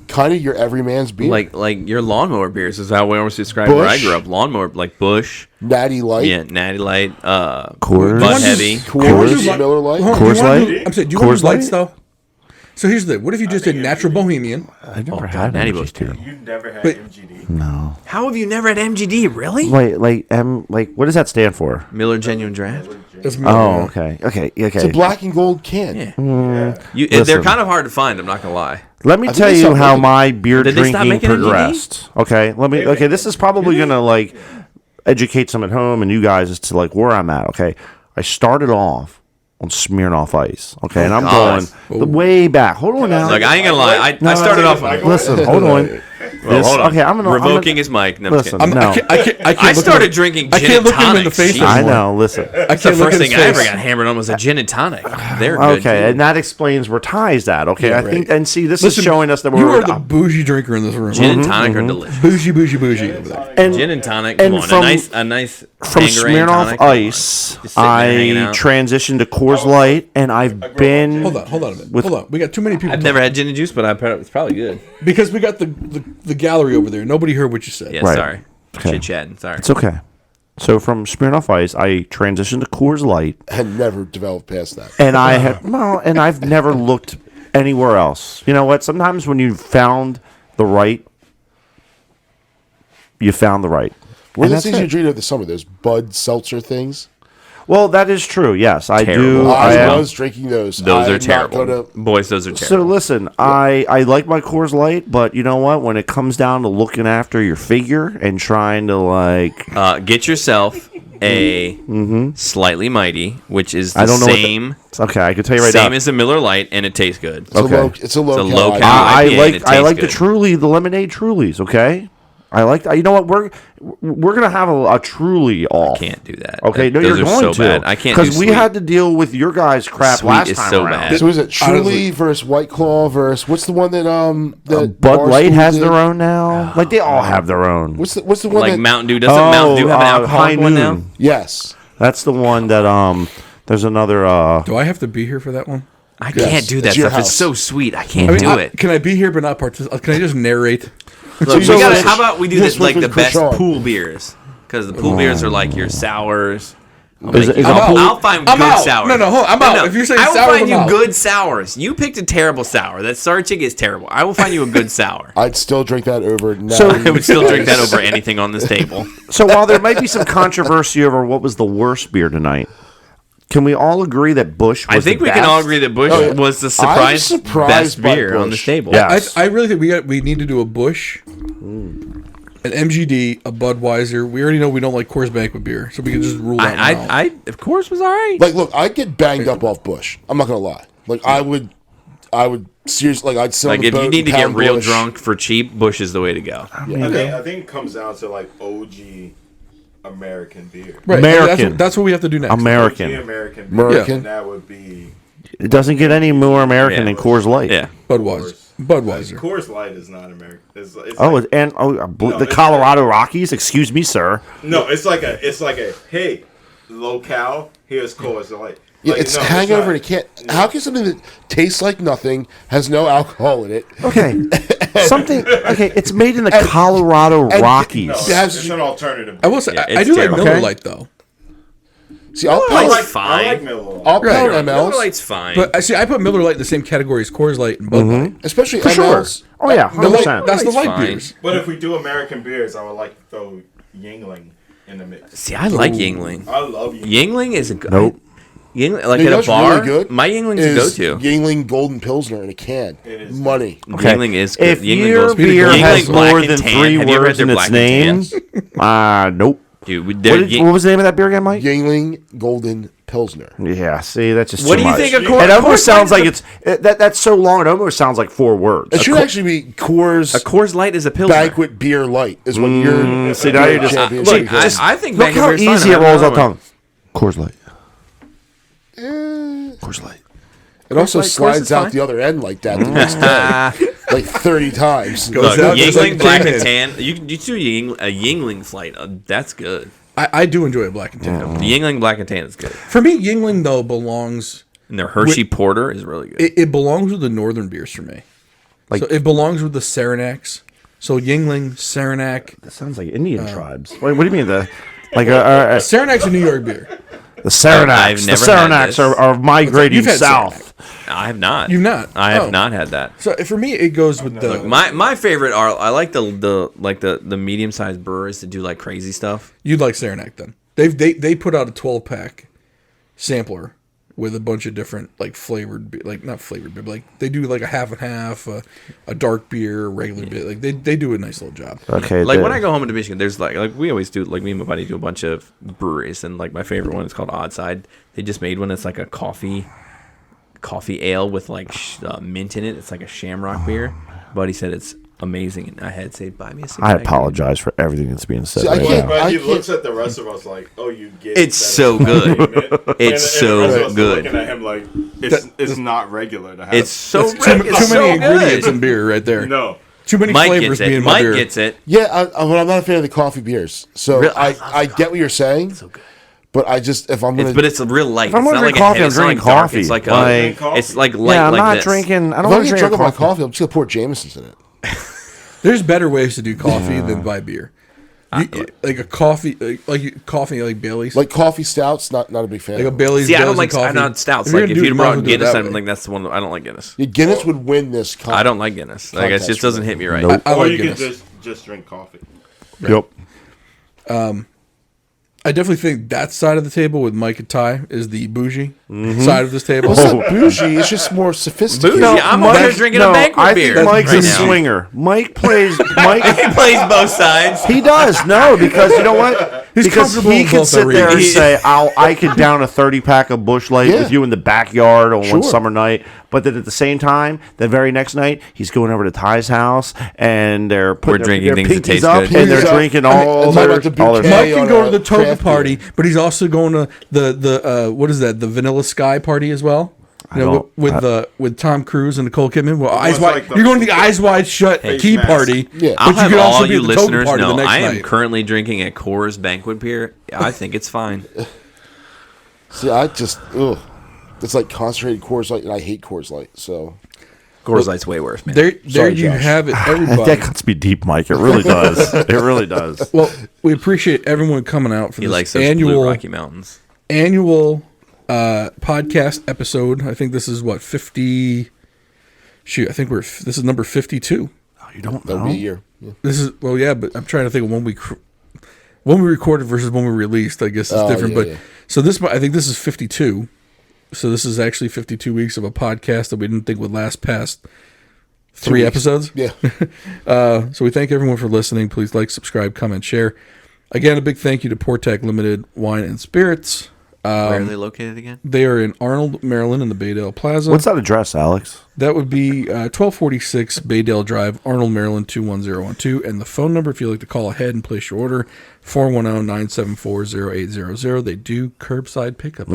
kind of your everyman's beer, Like your lawnmower beers is how we always describe where I Bush. grew up. Lawnmower, like Bush, Natty Light, yeah, Natty Light, Coors? Bud Heavy. Coors, Light. Miller Light. hold on, Coors do you wanna Light? do- I'm saying, do you want Coors those lights Light? though? So here's the thing. What if you just did natural bohemian? I never God, had Natty MGD. Bush too. You never had But- MGD? No. How have you never had MGD? Really? Wait, like what does that stand for? Miller Genuine Draft. That's Oh, okay. It's a black and gold can. Yeah. Yeah. They're Listen. kind of hard to find. I'm not gonna lie. Let me think tell they you stopped how making- my beer Did they stop drinking making MGD? progressed. Okay, okay, this is probably gonna like educate some at home and you guys as to like where I'm at. Okay, I started off on Smirnoff Ice. Okay, and I'm God. going the way back. Hold on now. Look, I ain't gonna lie. I started off on. Listen, hold on. Well, hold on. Okay, I'm gonna revoking his mic. No, I'm just Listen, kidding. no. I can't I look started him- drinking I gin can't and look him in the tonics. face Jeez. I anymore. know. Listen. I That's can't the look first at his thing I ever face. got hammered on was a gin and tonic. They're good. Okay, too. and that explains where Ty's at. Okay, Yeah, I think, right. and see, this Listen, is showing us that you we're are the bougie drinker in this room. Gin and tonic are delicious. Bougie over there. and Gin and tonic. and Come on, from- a nice from Tanqueray Smirnoff tonic, come on. Ice, Just sitting there hanging I out. transitioned to Coors Light, and I've been. Hold on a minute. Hold on. We got too many people. I've never had gin and juice, but it's probably good. because we got the gallery over there. Nobody heard what you said. Yeah, Right. sorry. Okay. Chit chatting. Sorry. It's okay. So from Smirnoff Ice, I transitioned to Coors Light, And never developed past that. and I had and I've never looked anywhere else. You know what? Sometimes when you found the right, you found the right. What And are the that's things you it. drink of the summer? Those Bud Seltzer things? Well, that is true. Yes, I Terrible. do. I am- was drinking those. Those I'm are not terrible. gonna- Boys, those are So terrible. listen, I like my Coors Light, but you know what? When it comes down to looking after your figure and trying to like, Get yourself a Slightly Mighty, which is the I don't know what same okay, I can tell you right same now. as a Miller Lite, and it tastes good. It's a Okay. low, it's a low, It's a low cal. cal. I IPA and like it I like tastes the good. Truly, the lemonade Trulies. Okay, I like that. You know what? We're gonna have a Truly off. Can't do that. Okay, no, Those you're are going so to. bad. I can't do because we sweet. had to deal with your guys' crap Sweet last is time so around. bad. So is it Truly Honestly- versus White Claw versus what's the one that that Bud Light Barstool has did? their own now. Like they all have their own. What's the one Like that Mountain Dew. Doesn't Mountain Dew have an alcoholic High one now? Noon. Yes. That's the one that There's another. Do I have to be here for that one? I Yes, can't do that it's your stuff. It's house. so sweet. I can't I mean, do it. Can I be here but not participate? Can I just narrate? Look, So we gotta, listen, how about we do this this like was the with best Krishan. pool beers? Because the pool beers are like your sours. Is it I'll find I'm good out. sours. No, hold on, I'm out. If you're saying I will sours, find I'm you out. good sours. You picked a terrible sour. That Sarchik is terrible. I will find you a good sour. I'd still drink that over. So- I would still drink that over anything on this table. So while there might be some controversy over what was the worst beer tonight, can we all agree that Bush was I think the we can best? all agree that Bush Oh, yeah. was the I'm surprise surprised best by beer on Busch. this table. Yeah. I really think we need to do a Bush, an MGD, a Budweiser. We already know we don't like Coors Banquet beer, so we can just rule that one out. I of course was all right. Like, look, I'd get banged up off Bush. I'm not gonna lie. Like, I would seriously, like, I'd sit Like on the if boat you need to and get pound real Busch. drunk for cheap, Bush is the way to go. I think it comes down to like OG American beer. Right, American. That's what we have to do next. OG American. American beer. American. And that would be It doesn't get any more American Yeah. than Coors Light. Yeah. Budweiser. Coors Light is not American. It's Oh, like, the it's Colorado Rockies. Excuse me, sir. no, it's like a hey, locale. Here's Coors Light. Yeah, Like, it's no, hangover. not. It can't. How can something that tastes like nothing, has no alcohol in it, Okay, something. Okay, it's made in the Colorado and- Rockies. No, It has- it's an alternative. I will say, Yeah, I it's do like terrible. Miller Okay. Lite though. see, I'll Miller pound, Lite's fine. I like Miller Lite. I'll pound Right. Miller MLs, Lite's fine. But I see, I put Miller Lite in the same category as Coors Light and Bud Light. especially For sure. MLs. Oh yeah, The light- 100%. that's the Light's light fine. beers. But if we do American beers, I would like to throw Yingling in the mix. See, I like Yingling. I love Yingling. Yingling is a good. Nope. Yingling, like You know at a what's bar, really good? my Yingling's a Is go-to. Yingling Golden Pilsner in a can. It is. Money. Okay. Yingling is good. If Yingling your goes- beer Yingling has Black more and than Tan. 3 Have you ever words had in their its Black and name, nope. Dude, What was the name of that beer again, Mike? Yingling Golden Pilsner. Yeah, see, that's just What too do you much. think of It Coors? almost sounds Light like is that's so long. It almost sounds like 4 words. It should actually be Coors a Coors Light is a pilsner. Banquet Beer Light is what you're. see, now you're just- championship Look, is. I think Look Banquet how Beer is fine. easy I it have rolls no off problem tongue. Coors Light. Coors Light. It also Coors is slides fine. out the other end like that the next day, like 30 times. Look, out just like Yingling it Black came and in. Tan. You do a Yingling flight. That's good. I do enjoy a Black and Tan. The Yingling Black and Tan is good. For me, Yingling though belongs. And their Hershey Porter is really good. It belongs with the northern beers for me. Like- So it belongs with the Saranaks. So Yingling, Saranac. That sounds like Indian tribes. Wait, what do you mean? Saranac's Saranac's a New York beer. The Saranaks. I've The never had Saranaks this. are migrating You've had south. I have not. You've not? I have Oh. not had that. So for me, it goes with the. My favorite are I like the medium sized brewers that do like crazy stuff. You'd like Saranac then. They put out a 12-pack sampler with a bunch of different like flavored, like not flavored, but like they do like a half and half, a dark beer, a regular beer. Like they do a nice little job. Okay. Like when I go home into Michigan, there's like we always do, like me and my buddy do a bunch of breweries, and like my favorite one is called Oddside. They just made one that's like a coffee ale with like mint in it. It's like a shamrock beer. Buddy said it's amazing, and I had to say, buy me a six. I apologize for everything that's being said See, I right can't- now. But he I looks at the rest of us like, "Oh, you get It's that so good. It's so the rest of us are good. Looking at him like it's not regular to have. It's so Too, good. too It's so many ingredients good. in beer right there. no. Too many Mike flavors gets being it. my Mike beer. gets it. Yeah, I'm not a fan of the coffee beers. So Really? I get what you're saying. So good. But I just if I'm gonna But it's a real light. I'm It's not ordering like coffee, a heavy, I'm it's not drinking like dark. coffee. It's like Like- a, it's like light Yeah, I'm like not this. drinking. I if don't I'm want gonna to drink drink up my coffee. coffee, I'm just gonna pour Jameson's in it. There's better ways to do coffee than buy beer. Like a coffee, coffee like Bailey's, Like coffee stouts, not a big fan. like a of. Bailey's. See, I don't Bailey's like. and I'm coffee. not stouts. If you're Like gonna if do you it, you might as brought well do it Guinness, that I way. think that's the one. I don't like Guinness. Yeah, Guinness would win this. I don't like Guinness. Like it Contest just doesn't hit me right. Nope. I Or like you Guinness. can just drink coffee. Yep. I definitely think that side of the table with Mike and Ty is the bougie Mm-hmm. side of this table. It's not bougie. It's just more sophisticated. Bougie? I'm over here drinking a banquet I beer think Mike's right a now. swinger. Mike plays. He Mike. plays both sides. He does. No, because you know what? He's Because comfortable he in can both sit there and arenas. say, I could down a 30-pack of Busch Light Yeah. with you in the backyard on one Sure. summer night. But then at the same time, the very next night, he's going over to Ty's house and they're putting drinking their things that pinkies taste up good. and they're Pinkies up. drinking I mean, all it's their like the all their bouquet. Mike can on go a to the Toga craft party, beer. but he's also going to the what is that? The Vanilla Sky party as well. You know, don't- with Tom Cruise and Nicole Kidman. Well, eyes one's wide. like the- you're going to the Eyes Wide Shut Face tea mask. party. Yeah. I'll but you have could also all be you at the Toga listeners party the know next I am night. currently drinking a Coors banquet beer. I think it's fine. See, I just it's like concentrated Coors Light, and I hate Coors Light. So Coors Light's way worse, man. There Sorry, you Josh. have it, That everybody. cuts me deep, Mike. It really does. It really does. Well, we appreciate everyone coming out for He this likes those blue annual Rocky Mountains. podcast episode. I think this is what 50. Shoot, I think this is number 52. Oh, you don't that'll know. be a year. Yeah. This is yeah, but I'm trying to think of when we recorded versus when we released. I guess it's Oh, different, yeah, but yeah. so I think this is 52. So this is actually 52 weeks of a podcast that we didn't think would last past 3 weeks. episodes. Yeah. So we thank everyone for listening. Please like, subscribe, comment, share. Again, a big thank you to Portac Limited Wine and Spirits. Where are they located again? They are in Arnold, Maryland, in the Baydale Plaza. What's that address, Alex? That would be 1246 Baydale Drive, Arnold, Maryland 21012. And the phone number, if you'd like to call ahead and place your order, 410-974-0800. They do curbside pickup.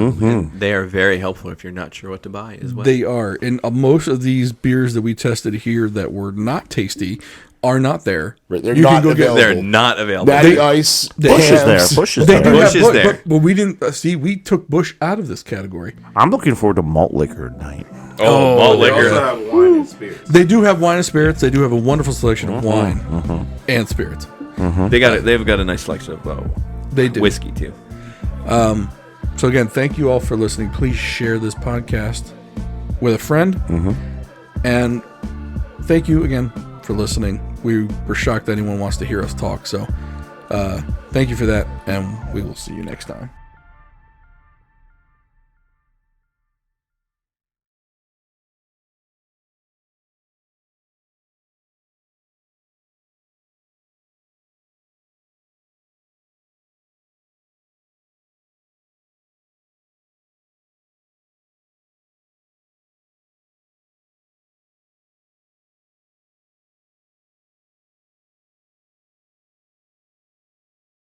They are very helpful if you're not sure what to buy as well. They are. And most of these beers that we tested here that were not tasty are not there. Right, they're You not can go get available. They're not available. Natty Ice. Bush is there. Hams. Bush is They there. do Bush have is Bush, there. but we didn't see. We took Bush out of this category. I'm looking forward to malt liquor night. Oh, malt They also liquor. have wine and spirits. They do have wine and spirits. They do have a wonderful selection of wine and spirits. They've got a nice selection of They do. whiskey too. So again, thank you all for listening. Please share this podcast with a friend, and thank you again for listening. We were shocked that anyone wants to hear us talk. So, thank you for that, and we will see you next time.